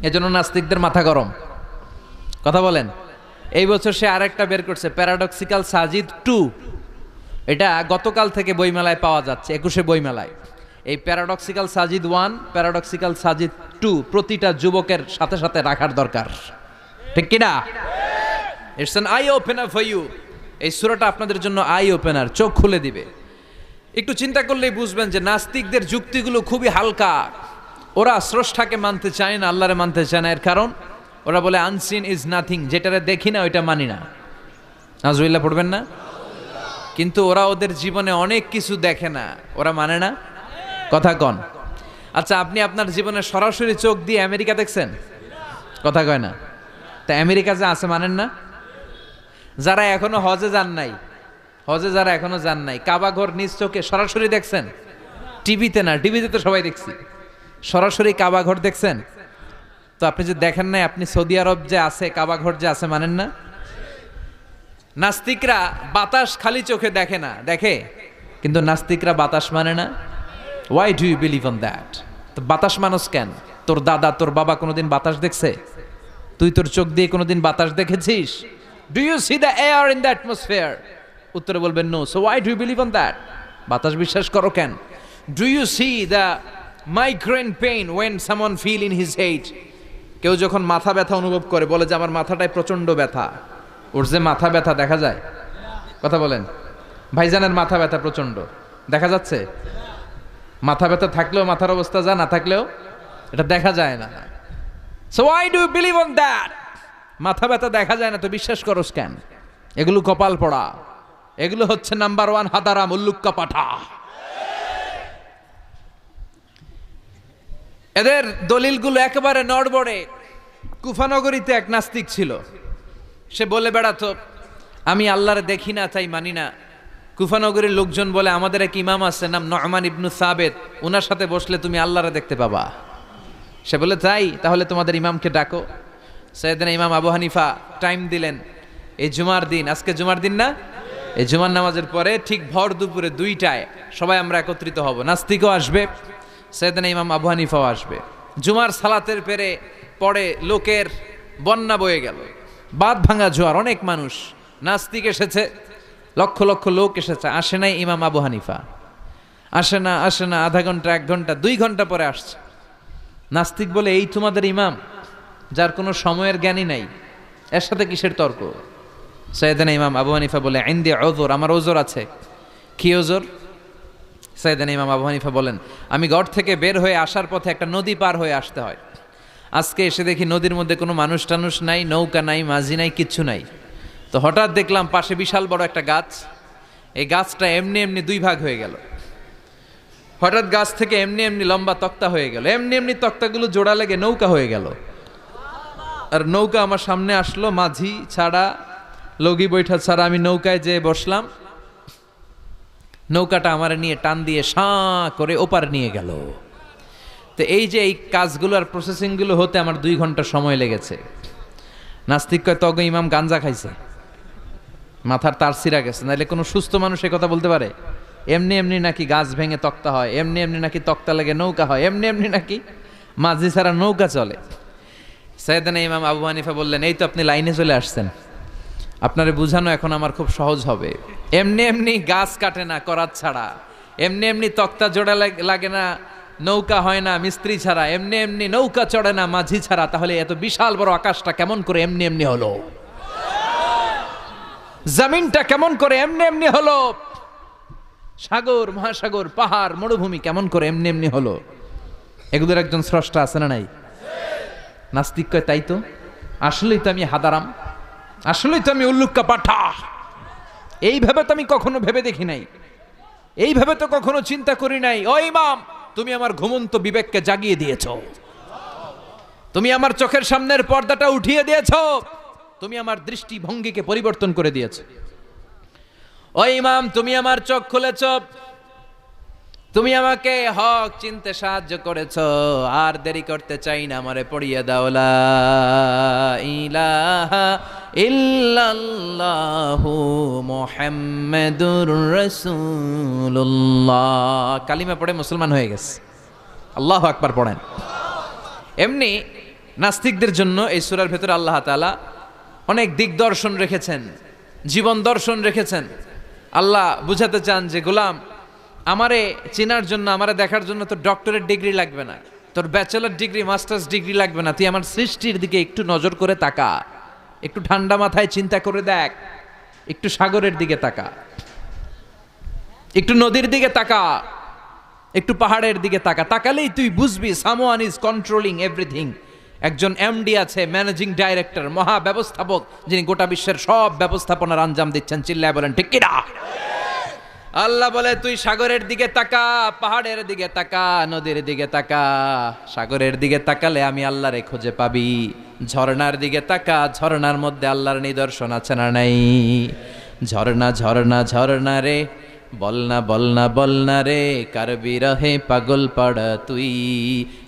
এজন্য নাস্তিকদের মাথা গরম। কথা বলেন। এই বছর সে আরেকটা বের করছে, প্যারাডক্সিক্যাল সাজিদ 2। এটা গতকাল থেকে বইমেলায় পাওয়া যাচ্ছে, 21শে বইমেলায়। এই প্যারাডক্সিক্যাল সাজিদ 1, প্যারাডক্সিক্যাল সাজিদ 2 প্রতিটা যুবকের সাথে সাথে রাখার দরকার, ঠিক কিনা? It's an eye opener for you. এই সূরাটা আপনাদের জন্য আই ওপেনার, চোখ খুলে দিবে। একটু চিন্তা করলেই বুঝবেন যে নাস্তিকদের যুক্তিগুলো খুবই হালকা। ওরা স্রষ্টাকে মানতে চায় না, আল্লাহরে মানতে চায় না। এর কারণ ওরা বলে আনসিন ইজ নাথিং, যেটারে দেখি না ওইটা মানি না। নাজুবিল্লাহ পড়বেন না? কিন্তু ওরা ওদের জীবনে অনেক কিছু দেখে না, ওরা মানে না। কথা কন। আচ্ছা, আপনি আপনার জীবনে সরাসরি চোখ দিয়ে আমেরিকা দেখছেন? কথা কয় না। তা আমেরিকা যে আছে মানেন না? যারা এখনো হজে যান নাই, যারা এখনো যান নাই, কাবা ঘর নিজ চোখে সরাসরি দেখছেন? টিভিতে না, টিভিতে তো সবাই দেখছি। সরাসরি কাবা ঘর দেখছেন? তো আপনি যে দেখেন নাই, আপনি সৌদি আরব যে আছে, কাবা ঘর যে আছে মানেন না? নাস্তিকরা বাতাস খালি চোখে দেখে না, দেখে, কিন্তু নাস্তিকরা বাতাস মানে না। Why do you believe on that? তো বাতাস মানুষ কেন? তোর দাদা, তোর বাবা কোনোদিন বাতাস দেখছে? তুই তোর চোখ দিয়ে কোনোদিন বাতাস দেখেছিস? Do you see the air in the atmosphere? উত্তরে বলবেন no. So why do you believe on that? বাতাস বিশ্বাস করো কেন? Do you see the migraine pain when someone feel in his head? কেউ যখন মাথা ব্যথা অনুভব করে, বলে যে আমার মাথাটায় প্রচন্ড ব্যথা। ওর যে মাথা ব্যথা দেখা যায়? কথা বলেন। ভাইজানের মাথা ব্যথা প্রচন্ড দেখা যাচ্ছে? মাথা ব্যথা থাকলেও মাথার অবস্থা যা, না থাকলেও এটা দেখা যায় না। So why do you believe on that? মাথা ব্যথা দেখা যায় না তো বিশ্বাস করোস কেন? এগুলো কপাল পড়া, এগুলো হচ্ছে নাম্বার 1 হাদারা মুল্লুক্কা পাঠা। এদের দলিলগুলো একেবারে নড়বড়ে। কুফানগরীতে এক নাস্তিক ছিল, সে বলে বেড়াতো আমি আল্লাহরে দেখি না তাই মানি না। কুফানগরীর লোকজন বলে আমাদের এক ইমাম আছে নাম নু'মান ইবনু সাবেত, ওনার সাথে বসলে তুমি আল্লাহরে দেখতে পাবা। সে বলে তাই, তাহলে তোমাদের ইমামকে ডাকো। সাইয়েদনা ইমাম আবু হানিফা টাইম দিলেন, এই জুমার দিন, আজকে জুমার দিন না, এই জুমার নামাজের পরে ঠিক ভর দুপুরে 2টায় সবাই আমরা একত্রিত হব। নাস্তিকও আসবে, সাইয়েদনা ইমাম আবু হানিফাও আসবে। জুমার সালাতের পরে লোকের বন্যা বয়ে গেল, বাঁধ ভাঙা জোয়ার, অনেক মানুষ। নাস্তিক এসেছে, লক্ষ লক্ষ লোক এসেছে, আসে নাই ইমাম আবু হানিফা। আসে না আধা ঘন্টা, 1 ঘন্টা, 2 ঘন্টা পরে আসছে। নাস্তিক বলে এই তোমাদের ইমাম, যার কোনো সময়ের জ্ঞানই নাই, এর সাথে কিসের তর্ক? সাইয়েদনা ইমাম আবু হানিফা বলে ইনদি উযর, আমার ওজর আছে। কি ওজর? সাইয়েদনা ইমাম আবু হানিফা বলেন আমি ঘর থেকে বের হয়ে আসার পথে একটা নদী পার হয়ে আসতে হয়। আজকে এসে দেখি নদীর মধ্যে কোনো মানুষ টানুষ নাই, নৌকা নাই, মাঝি নাই, কিচ্ছু নাই। তো হঠাৎ দেখলাম পাশে বিশাল বড় একটা গাছ, এই গাছটা এমনি এমনি 2 ভাগ হয়ে গেল। হঠাৎ গাছ থেকে এমনি এমনি লম্বা তক্তা হয়ে গেল, এমনি এমনি তক্তাগুলো জোড়া লেগে নৌকা হয়ে গেল। আর নৌকা আমার সামনে আসলো, মাঝি ছাড়া লগি বৈঠা ছাড়া আমি নৌকায় যেয়ে বসলাম। নৌকাটা আমার নিয়ে টান দিয়ে সাঁ করে ওপার নিয়ে গেল। তো এই যে এই কাজগুলো আর প্রসেসিংগুলো হতে আমার 2 ঘন্টা সময় লেগেছে। নাস্তিক কয় তগ ইমাম গাঞ্জা খাইছে, মাথার তার ছিঁড়া গেছে, নাহলে কোনো সুস্থ মানুষ এ কথা বলতে পারে? এমনি এমনি নাকি গাছ ভেঙে তক্তা হয়, এমনি এমনি নাকি তক্তা লেগে নৌকা হয়, এমনি এমনি নাকি মাঝি ছাড়া নৌকা চলে? সাইয়েদনা ইমাম আবু হানিফা বললেন, এই তো আপনি লাইনে চলে আসছেন, আপনারে বুঝানো এখন আমার খুব সহজ হবে। এমনি এমনি গাছ কাটে না করাত ছাড়া, এমনি এমনি তক্তা জোড়া লাগে না, নৌকা হয় না মিস্ত্রি ছাড়া, এমনি এমনি নৌকা চড়ে না মাঝি ছাড়া। তাহলে এত বিশাল বড় আকাশটা কেমন করে এমনি এমনি হলো? জমিনটা কেমন করে এমনি এমনি হলো? সাগর, মহাসাগর, পাহাড়, মরুভূমি কেমন করে এমনি এমনি হলো? এগুলোর একজন স্রষ্টা আছে না নাই? নাস্তিক কয়, তাই তো, আসলেই তো আমি হাদারাম, আসলেই তো আমি উল্লুক্কা পাঠা। এইভাবে তো আমি কখনো ভেবে দেখি নাই, এইভাবে তো কখনো চিন্তা করি নাই। ও ইমাম, তুমি আমার ঘুমন্ত বিবেককে জাগিয়ে দিয়েছো, তুমি আমার চোখের সামনের পর্দাটা উঠিয়ে দিয়েছো, তুমি আমার দৃষ্টিভঙ্গিকে পরিবর্তন করে দিয়েছো। ও ইমাম, তুমি আমার চোখ খুলেছো, তুমি আমাকে হক চিনতে সাহায্য করেছো। আর দেরি করতে চাই না, আমারে পড়িয়ে দাও লা ইলাহা ইল্লাল্লাহু মুহাম্মাদুর রাসূলুল্লাহ। কালিমা পড়ে মুসলমান হয়ে গেছে। আল্লাহু আকবার পড়েন। এমনি নাস্তিকদের জন্য এই সূরার ভেতরে আল্লাহ তাআলা অনেক দিকদর্শন রেখেছেন, জীবন দর্শন রেখেছেন। আল্লাহ বুঝাতে চান যে গোলাম, আমারে চেনার জন্য, আমারে দেখার জন্য তোর ডক্টরেট ডিগ্রি লাগবে না, তোর ব্যাচেলর ডিগ্রি, মাস্টার্স ডিগ্রি লাগবে না। তুই আমার সৃষ্টির দিকে একটু নজর করে তাকা, একটু ঠান্ডা মাথায় চিন্তা করে দেখ, একটু সাগরের দিকে তাকা, একটু নদীর দিকে তাকা, একটু পাহাড়ের দিকে তাকা। তাকালেই তুই বুঝবি সামওয়ান ইজ কন্ট্রোলিং এভরিথিং। একজন এমডি আছে, ম্যানেজিং ডাইরেক্টর, মহা ব্যবস্থাপক, যিনি গোটা বিশ্বের সব ব্যবস্থাপনার আঞ্জাম দিচ্ছেন। চিল্লায় বলেন ঠিক কিনা? আল্লাহ বলে, তুই সাগরের দিকে তাকা, পাহাড়ের দিকে তাকা, নদীর দিকে তাকা। সাগরের দিকে তাকালে আমি আল্লাহরে খুঁজে পাবি। ঝর্ণার দিকে তাকা, ঝর্ণার মধ্যে আল্লাহর নিদর্শন আছে না নাই? ঝর্ণা ঝর্ণা ঝর্ণা রে, বলনা বলনা বলনা রে, কার বিরহে পাগল পাড়া তুই,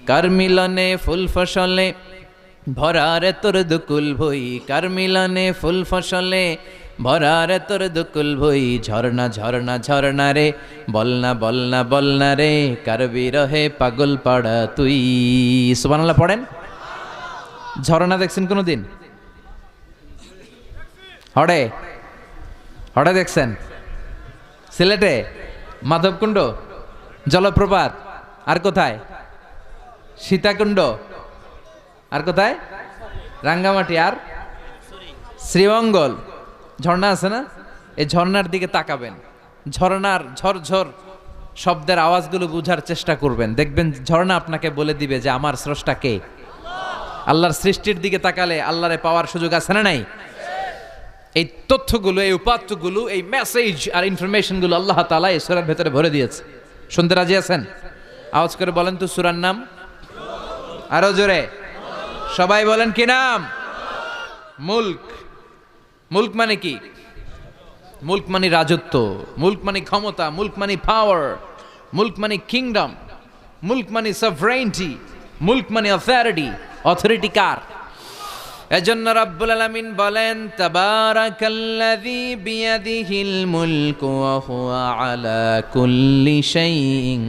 কার মিলনে ফুল ফসলে ভরারে তোর দুকুল ভই, কার মিলনে ফুল ফসলে ভরারে তোর দুকুল ভই। ঝর্ণা ঝর্ণা ঝর্ণা রে, বলনা বলনা বলনা রে, কার বিরহে পাগল পাড়া তুই। সুবহানাল্লাহ পড়েন। ঝর্ণা দেখছেন কোনোদিন? হড়ে হড়ে দেখছেন? সিলেটে মাধবকুণ্ড জলপ্রপাত, আর কোথায়? সীতাকুণ্ড, আর কোথায়? রাঙ্গামাটি, আর শ্রীমঙ্গল। ঝর্ণা আছে না? এই ঝর্ণার দিকে তাকাবেন, ঝর্ণার ঝরঝর শব্দের আওয়াজগুলো বুঝার চেষ্টা করবেন, দেখবেন ঝর্ণা আপনাকে বলে দিবে যে আমার স্রষ্টা কে। আল্লাহর সৃষ্টির দিকে তাকালে আল্লাহরে পাওয়ার সুযোগ আছে না নাই? এই তথ্যগুলো, এই উপাত্তগুলো, এই মেসেজ আর ইনফরমেশনগুলো আল্লাহ তাআলা এই সূরার ভেতরে ভরে দিয়েছে। শুনতে রাজি আছেন? আওয়াজ করে বলেন তো সূরার নাম, আরো জোরে সবাই বলেন কি নাম? মুলক। মুলক মানে কি? মুলক মানে রাজত্ব, মুলক মানে ক্ষমতা, মুলক মানে পাওয়ার, মুলক মানে কিংডম, মুলক মানে সভরেইনটি, মুলক মানে অথরিটি। অথরিটি কার? এজন্য রব্বুল আলামিন বলেন, তাবারাকাল্লাযী বিয়াদিহিল মুলকু ওয়া হুয়া আলা কুল্লি শাইইন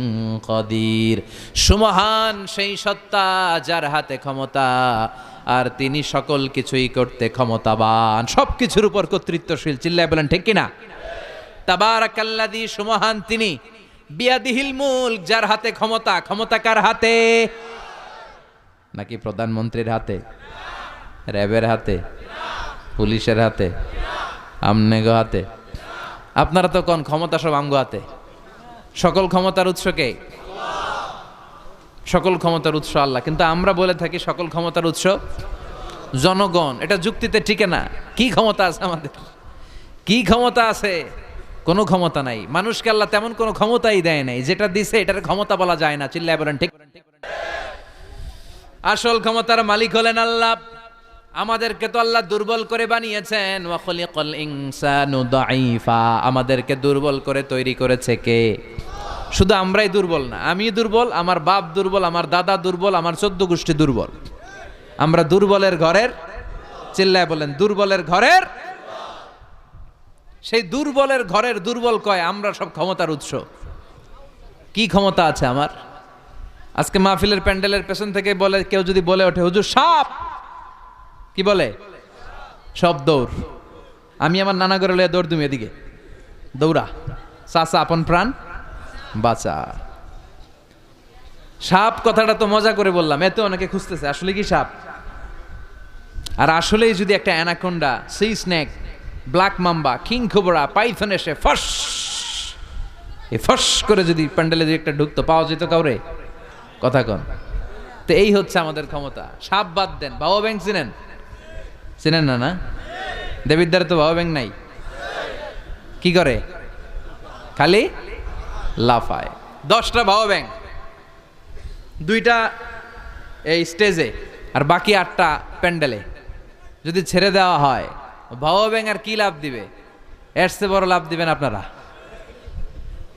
কাদির। সুমহান সেই সত্তা যার হাতে ক্ষমতা, আর তিনি সকল কিছুই করতে ক্ষমতাবান, সবকিছুর উপর কর্তৃত্বশীল। চিল্লায় বলেন ঠিক কিনা? তাবারাকাল্লাযী, সুমহান তিনি, বিয়াদিহিল মুলক, যার হাতে ক্ষমতা। ক্ষমতা কার হাতে? নাকি প্রধানমন্ত্রীর হাতে, র্যাবের হাতে, পুলিশের হাতে, আমনেগো হাতে? আপনারা তো কোন ক্ষমতা সব আমগো হাতে। সকল ক্ষমতার উৎস কে? সকল ক্ষমতার উৎস আল্লাহ। কিন্তু আমরা বলে থাকি সকল ক্ষমতার উৎস জনগণ। এটা যুক্তিতে টিকে না। কি ক্ষমতা আছে আমাদের? কি ক্ষমতা আছে? কোনো ক্ষমতা নাই। মানুষকে আল্লাহ তেমন কোনো ক্ষমতাই দেয় নাই। যেটা দিছে এটার ক্ষমতা বলা যায় না। চিল্লায় বলেন ঠিক। আসল ক্ষমতার মালিক হলেন আল্লাহ। আমাদেরকে তো আল্লাহ দুর্বল করে বানিয়েছেন, ওয়া খুলিকাল ইনসানু দাঈফা, আমাদেরকে দুর্বল করে তৈরি করেছে কে? শুধু আমরাই দুর্বল না, আমি দুর্বল, আমার বাপ দুর্বল, আমার দাদা দুর্বল, আমার 14 গোষ্ঠী দুর্বল। আমরা দুর্বলের ঘরের, চিল্লায় বলেন দুর্বলের ঘরের। সেই দুর্বলের ঘরের দুর্বল কয় আমরা সব ক্ষমতার উৎস। কি ক্ষমতা আছে আমার? আজকে মাহফিলের প্যান্ডেলের পেছন থেকে বলে, কেউ যদি বলে ওঠে হুজুর সাপ, কি বলে? সব দৌড়। আমি আমার নানা ঘরে লয়ে দৌড় তুমি এদিকে দৌড়া, চাচা আপন প্রাণ বাঁচা। সাপ কথাটা তো মজা করে বললাম, এত অনেকে খুঁজতেছে আসলে কি সাপ। আর আসলেই যদি একটা anaconda, C snake, black mamba, king cobra, Python এসে ফস ফস করে যদি প্যান্ডেলে যদি একটা ঢুকতো, পাওয়া যেত কাউরে? কথা কন। তো এই হচ্ছে আমাদের ক্ষমতা। সাপ বাদ দেন, বাবা ব্যাং চিনেন? চিনেন না? না, দেবিদ্দারে তো বাবা ব্যাং নাই। কি করে? খালি লাফায়। 10টা বাবা ব্যাং, 2টা এই স্টেজে আর বাকি 8টা প্যান্ডেলে যদি ছেড়ে দেওয়া হয়, বাবা ব্যাং আর কি লাভ দিবে? এর চেয়ে বড় লাভ দিবেন আপনারা?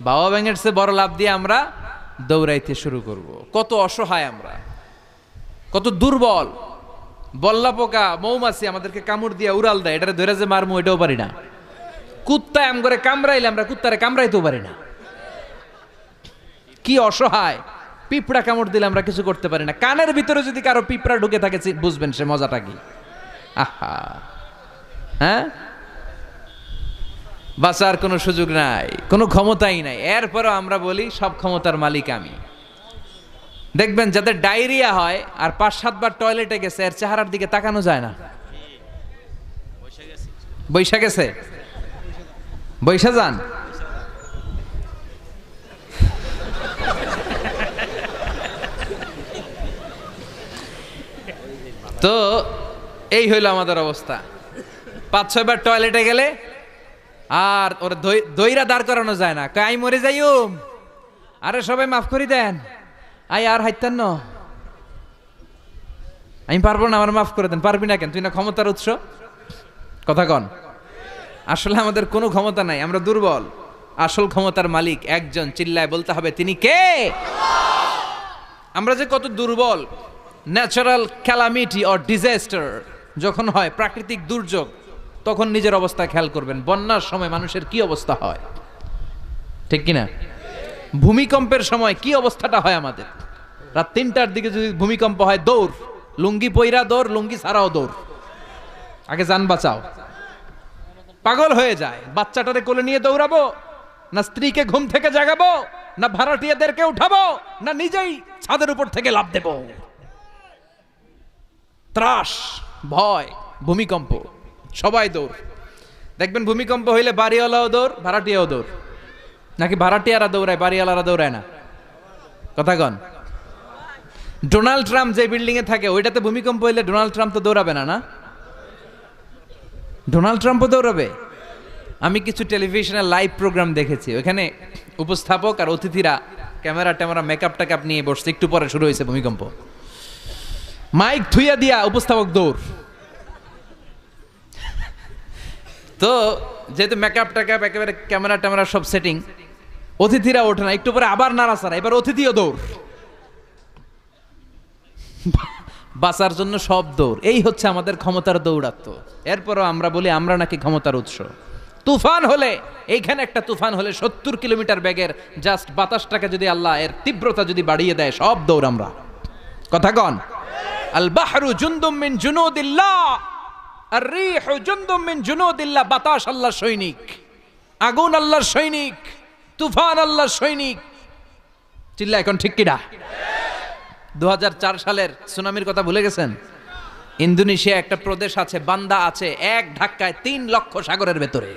বাবা ব্যাঙের চেয়ে বড় লাভ দিয়ে আমরা দৌড়াইতে শুরু করব। কত অসহায় আমরা, কত দুর্বল। বল্লা পোকা, মৌমাছি আমাদেরকে কামড় দিয়ে উড়াল দেয়, এটারে ধরে যে মারমু এটাও পারি না। কুত্তা এম করে কামড়াইলে আমরা কুত্তারে কামড়াইতেও পারি না। কি অসহায়। পিঁপড়া কামড় দিলে আমরা কিছু করতে পারি না। কানের ভিতরে যদি কারো পিঁপড়া ঢুকে থাকে বুঝবেন সে মজাটা কি। আহা, হ্যাঁ, বাঁচার কোনো সুযোগ নাই, কোনো ক্ষমতাই নাই। এরপরও আমরা বলি সব ক্ষমতার মালিক আমি। দেখবেন যাদের ডায়রিয়া হয় আর 5-7 বার টয়লেটে গেছে, এর চেহারার দিকে তাকানো যায় না। বৈশা গেছে, বৈশা যান। তো এই হইল আমাদের অবস্থা। 5-6 বার টয়লেটে গেলে আর ওরা দইরা দাঁড় করানো যায় না। আই মরে যাইম, আরে সবাই মাফ করে দেন, আই আর হাইতেন না, আমি পারবো না, আমার মাফ করে দেন। পারবি না কেন? তুই না ক্ষমতার উৎস। কথা কন। আসলে আমাদের কোনো ক্ষমতা নাই, আমরা দুর্বল। আসল ক্ষমতার মালিক একজন, চিল্লায় বলতে হবে তিনি কে? আমরা যে কত দুর্বল। ন্যাচারাল ক্যালামিটি অর ডিজাস্টার যখন হয়, প্রাকৃতিক দুর্যোগ, তখন নিজের অবস্থা খেয়াল করবেন। বন্যার সময় মানুষের কি অবস্থা হয়, ঠিক কিনা? ভূমিকম্পের সময় কি অবস্থাটা হয় আমাদের। রাত 3টার দিকে যদি ভূমিকম্প হয়, দৌড়, লুঙ্গি পইরা দৌড়, লুঙ্গি ছাড়াও দৌড়, আগে যান বাঁচাও। পাগল হয়ে যায়। বাচ্চাটারে কোলে নিয়ে দৌড়াবো, না স্ত্রীকে ঘুম থেকে জাগাবো, না ভাড়াটিয়াদেরকে উঠাবো, না নিজেই ছাদের উপর থেকে লাফ দেব। ত্রাস, ভয়, ভূমিকম্প, সবাই দৌড়। দেখবেন ভূমিকম্প হইলে বাড়িওয়ালাও দৌড়, ভাড়াটিয়াও দৌড়। নাকি ভাড়াটিয়ারা দৌড়ায়, বাড়িওয়ালারা দৌড়ায় না? কথা কন। ডোনাল্ড ট্রাম্প যে বিল্ডিং এ থাকে, ওইটাতে ভূমিকম্প হইলে ডোনাল্ড ট্রাম্প তো দৌড়াবে না? না, ডোনাল্ড ট্রাম্পও দৌড়াবে। আমি কিছু টেলিভিশনের লাইভ প্রোগ্রাম দেখেছি, ওখানে উপস্থাপক আর অতিথিরা ক্যামেরা ট্যামেরা মেকআপ টেকআপ নিয়ে বসছে। একটু পরে শুরু হয়েছে ভূমিকম্প, মাইক থুইয়া দিয়া উপস্থাপক দৌড়। তো যেহেতু মেকআপ টেকআপ একেবারে ক্যামেরা ট্যামেরা সব সেটিং, অতিথিরা ওঠে না। একটু পরে আবার নাড়াচাড়া, এবার অতিথিও দৌড়। বাঁচার জন্য সব দৌড়। এই হচ্ছে আমাদের ক্ষমতার দৌড়াত্ম। এরপরও আমরা বলি আমরা নাকি ক্ষমতার উৎস। তুফান হলে, এইখানে একটা তুফান হলে 70 কিলোমিটার বেগের জাস্ট বাতাসটাকে যদি আল্লাহ এর তীব্রতা যদি বাড়িয়ে দেয়, সব দৌড় আমরা। কথা কন। আল বাহরু জুনদুম মিন জুনুদিল্লাহ, আর রিহু জুনদুম মিন জুনুদিল্লাহ। বাতাস আল্লাহর সৈনিক, আগুন আল্লাহর সৈনিক, তুফান আল্লাহর সৈনিক। চিল্লা এখন ঠিক কিনা? 2004 সালের সুনামির কথা ভুলে গেছেন? ইন্দোনেশিয়া একটা প্রদেশ আছে, বান্দা আছে, এক ধাক্কায় 3 লক্ষ সাগরের ভেতরে।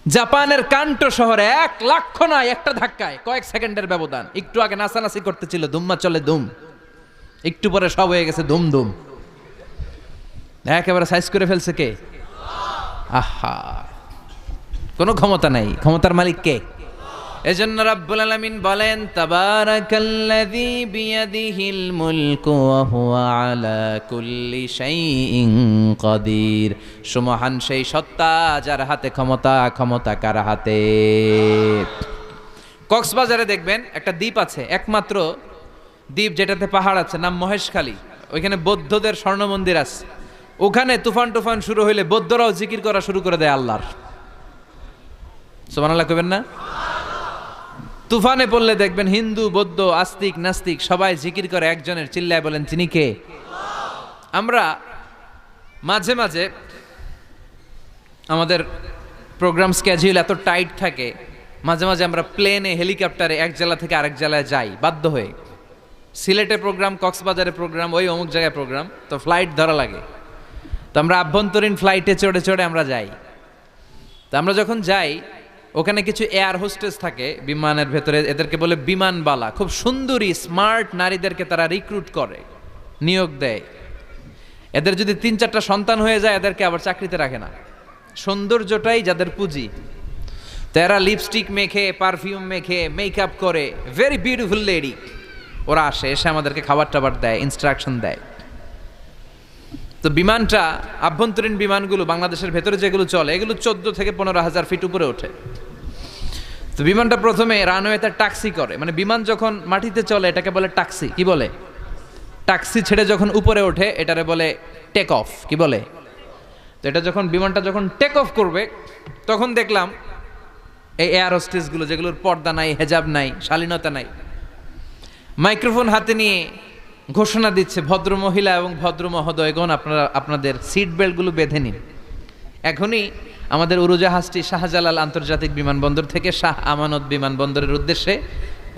জাপানের কান্টো শহরে 1 লক্ষ নয়, একটা ধাক্কায়, কয়েক সেকেন্ডের ব্যবধান। একটু আগে নাচানাচি করতেছিল, ধুম্মা চলে ধুম, একটু পরে সব হয়ে গেছে ধুম ধুম। একেবারে সাইজ করে ফেলছে কে? আহা, কোনো ক্ষমতা নাই। ক্ষমতার মালিক কে? এজন্য রাব্বুল আলামিন বলেন তাবারাকাল্লাযী বিয়াদিহিল মুলকু ওয়া হুয়া আলা কুল্লি শাইইন কাদির। সুমহান সেই সত্তা যার হাতে ক্ষমতা, ক্ষমতা কার হাতে? কক্সবাজারে দেখবেন একটা দ্বীপ আছে, একমাত্র দ্বীপ যেটাতে পাহাড় আছে, নাম মহেশখালী। ওইখানে বৌদ্ধদের স্বর্ণ মন্দির আছে। ওখানে তুফান টুফান শুরু হইলে বৌদ্ধরাও জিকির করা শুরু করে দেয় আল্লাহর। সুবহানাল্লাহ কইবেন না? তুফানে পড়লে দেখবেন হিন্দু, বৌদ্ধ, আস্তিক, নাস্তিক সবাই জিকির করে একজনের, চিল্লায় বলেন তিনি কে? আমরা মাঝে মাঝে আমাদের প্রোগ্রাম স্কেডিউল এত টাইট থাকে, মাঝে মাঝে আমরা প্লেনে, হেলিকপ্টারে এক জেলা থেকে আরেক জেলায় যাই বাধ্য হয়ে। সিলেটে প্রোগ্রাম, কক্সবাজারে প্রোগ্রাম, ওই অমুক জায়গায় প্রোগ্রাম, তো ফ্লাইট ধরা লাগে। তো আমরা আভ্যন্তরীণ ফ্লাইটে চড়ে চড়ে আমরা যাই। তো আমরা যখন যাই ওখানে কিছু এয়ার হোস্টেস থাকে বিমানের ভেতরে, এদেরকে বলে বিমানবালা। খুব সুন্দরী স্মার্ট নারীদেরকে তারা রিক্রুট করে, নিয়োগ দেয়। এদের যদি 3-4টা সন্তান হয়ে যায় এদেরকে আবার চাকরিতে রাখে না। সৌন্দর্যটাই যাদের পুঁজি। তারা লিপস্টিক মেখে, পারফিউম মেখে, মেকআপ করে, ভেরি বিউটিফুল লেডি। ওরা আসে, এসে আমাদেরকে খাবার টাবার দেয়, ইনস্ট্রাকশন দেয়। তো বিমানটা, আভ্যন্তরীণ বিমানগুলো বাংলাদেশের ভেতরে যেগুলো চলে এগুলো 14 থেকে 15,000 ফিট উপরে ওঠে। তো বিমানটা প্রথমে রানওয়েতে ট্যাক্সি করে, মানে বিমান যখন মাটিতে চলে এটাকে বলে ট্যাক্সি। কি বলে? ট্যাক্সি ছেড়ে যখন উপরে ওঠে এটারে বলে টেক অফ। কি বলে? তো এটা যখন বিমানটা যখন টেক অফ করবে তখন দেখলাম এই এয়ার হোস্টেসগুলো, যেগুলোর পর্দা নাই, হেজাব নাই, শালীনতা নাই, মাইক্রোফোন হাতে নিয়ে ঘোষণা দিচ্ছে, ভদ্র মহিলা এবং ভদ্র মহোদয়গণ, আপনারা আপনাদের সিট বেল্টগুলো বেঁধে নিন। এখনই আমাদের উড়োজাহাজটি শাহজালাল আন্তর্জাতিক বিমানবন্দর থেকে শাহ আমানত বিমানবন্দরের উদ্দেশ্যে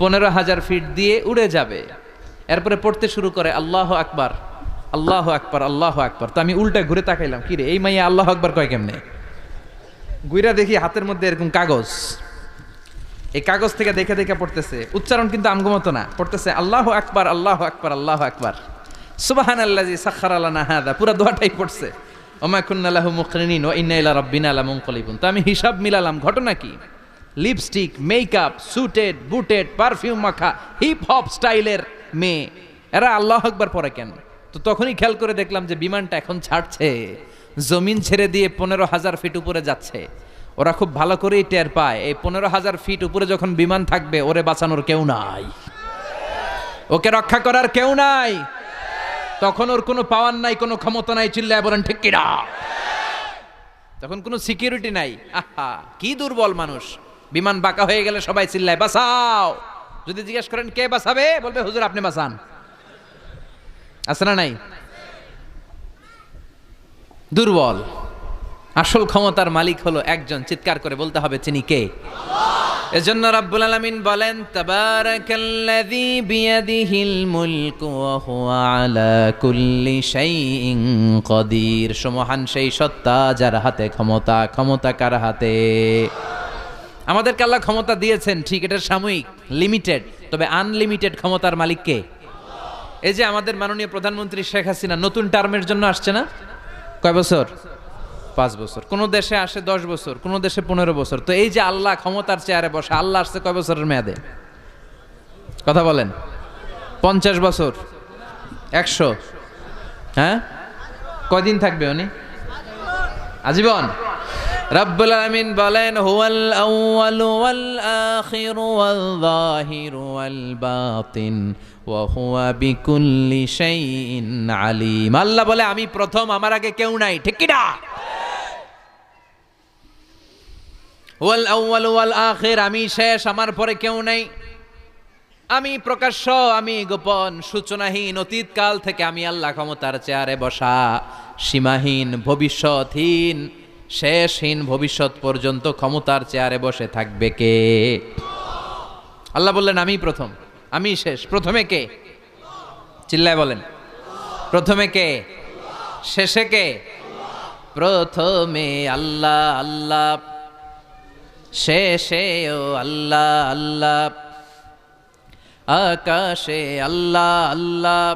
15,000 ফিট দিয়ে উড়ে যাবে। এরপরে পড়তে শুরু করে আল্লাহু আকবার, আল্লাহু আকবার, আল্লাহু আকবার। তো আমি উল্টা ঘুরে তাকাইলাম, কি রে এই মাইয়া আল্লাহু আকবার কয় কেমনে? গুইরা দেখি হাতের মধ্যে এরকম কাগজ, এই কাগজ থেকে দেখে দেখে পড়তেছে। উচ্চারণ কিন্তু আমগমতো না, পড়তেছে আল্লাহু আকবার, আল্লাহু আকবার, আল্লাহু আকবার, সুবহানাল্লাযী সাখখারা লানা হাযা। পুরো দোয়াটাই পড়ছে, ওমা কুন্না লাহু মুকরিনিন ওয়া ইন্না ইলা রাব্বিনা লামুনকালিবুন। তো আমি হিসাব মিলালাম, ঘটনা কি? লিপস্টিক, মেকআপ, সুটেড, বুটেড, পারফিউম মাখা, হিপ হপ স্টাইলের মেয়ে, এরা আল্লাহু আকবার পড়ে কেন? তো তখনই খেয়াল করে দেখলাম যে বিমানটা এখন ছাড়ছে, জমিন ছেড়ে দিয়ে 15,000 ফিট উপরে যাচ্ছে। ওরা খুব ভালো করেই টের পায় এই 15,000 ফিট উপরে যখন বিমান থাকবে ওরে বাঁচানোর কেউ নাই, ওকে রক্ষা করার কেউ নাই। তখন ওর কোনো পাওয়ার নাই, কোনো ক্ষমতা নাই, চিল্লায় বলেন ঠিক কিনা? তখন কোনো সিকিউরিটি নাই। আহা, কি দুর্বল মানুষ। বিমান বাঁকা হয়ে গেলে সবাই চিল্লায় বাঁচাও। যদি জিজ্ঞেস করেন কে বাঁচাবে, বলবে হুজুর আপনি বাঁচান। আছে না নাই? দুর্বল। আসল ক্ষমতার মালিক হলো একজন, চিৎকার করে বলতে হবে তিনি কে? এজন্য রাব্বুল আলামিন বলেন তাবারাকাল্লাযী বিয়াদিহিল মুলকু ওয়া হুয়া আলা কুল্লি শাইইন কাদির। সুমহান সেই সত্তা যার হাতে ক্ষমতা, ক্ষমতা কার হাতে? আমাদেরকে আল্লাহ ক্ষমতা দিয়েছেন ঠিক, এটা সাময়িক, লিমিটেড, তবে আনলিমিটেড ক্ষমতার মালিক কে? এই যে আমাদের মাননীয় প্রধানমন্ত্রী শেখ হাসিনা নতুন টার্মের জন্য আসছে না? কয় বছর? 5 বছর। কোন দেশে আসে 10 বছর, কোন দেশে 15 বছর। তো এই যে আল্লাহ ক্ষমতার চেয়ারে বসে, আল্লাহ আসছে কয় বছরের মেয়াদে? কথা বলেন। 50 বছর, 100? হ্যাঁ, কয়দিন থাকবে উনি? আজীবন। রব্বুল আলামিন বলেন হুয়াল আউয়ালু ওয়াল আখিরু ওয়াল যাহিরু ওয়াল বাতিন ওয়া হুয়া বিকুল্লি শাইইন আলিম। আল্লাহ বলে আমি প্রথম, আমার আগে কেউ নাই, ঠিক কি না? ওয়াল আউয়ালু ওয়াল আখির, আমি শেষ, আমার পরে কেউ নাই। আমি প্রকাশ্য, আমি গোপন, সূচনাহীন, অতীতকাল থেকে আমি আল্লাহ ক্ষমতার চেয়ারে বসা, সীমাহীন, ভবিষ্যৎহীন, শেষহীন, ভবিষ্যৎ পর্যন্ত ক্ষমতার চেয়ারে বসে থাকবে কে? আল্লাহ বললেন আমি প্রথম, আমি শেষ। প্রথমে কে? চিল্লায় বলেন, প্রথমে কে? শেষে কে? প্রথমে আল্লাহ আল্লাহ, শেষেও আল্লাহ আল্লাহ, আকাশে আল্লাহ আল্লাহ,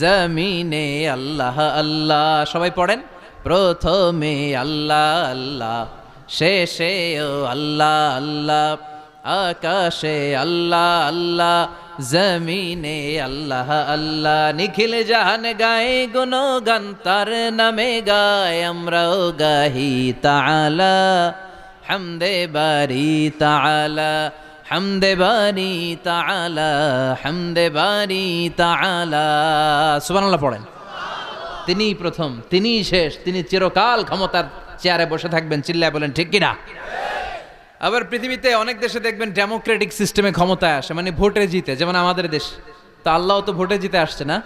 জমিনে আল্লাহ আল্লাহ। সবাই পড়েন, প্রথমে আল্লাহ আল্লাহ, শেষেও আল্লাহ আল্লাহ, আকাশে আল্লাহ আল্লাহ, জমিনে আল্লাহ আল্লাহ, নিখিল জাহান গায়ে গুণগান তার নামে গায়, আমরাও গাহি তাআলা হামদে বারি তাআলা, হামদে বারি তাআলা, হামদে বারি তাআলা। সুবহানাল্লাহ পড়েন। তিনিই প্রথম, তিনিই শেষ, তিনি চিরকাল ক্ষমতার চেয়ারে বসে থাকবেন। চিল্লায় বলেন ঠিক কিনা? আবার পৃথিবীতে অনেক দেশে দেখবেন ডেমোক্রেটিক সিস্টেমে ক্ষমতায় আসে, মানে ভোটে জিতে, যেমন আমাদের দেশ। তো আল্লাহও তো ভোটে জিতে আসছে না?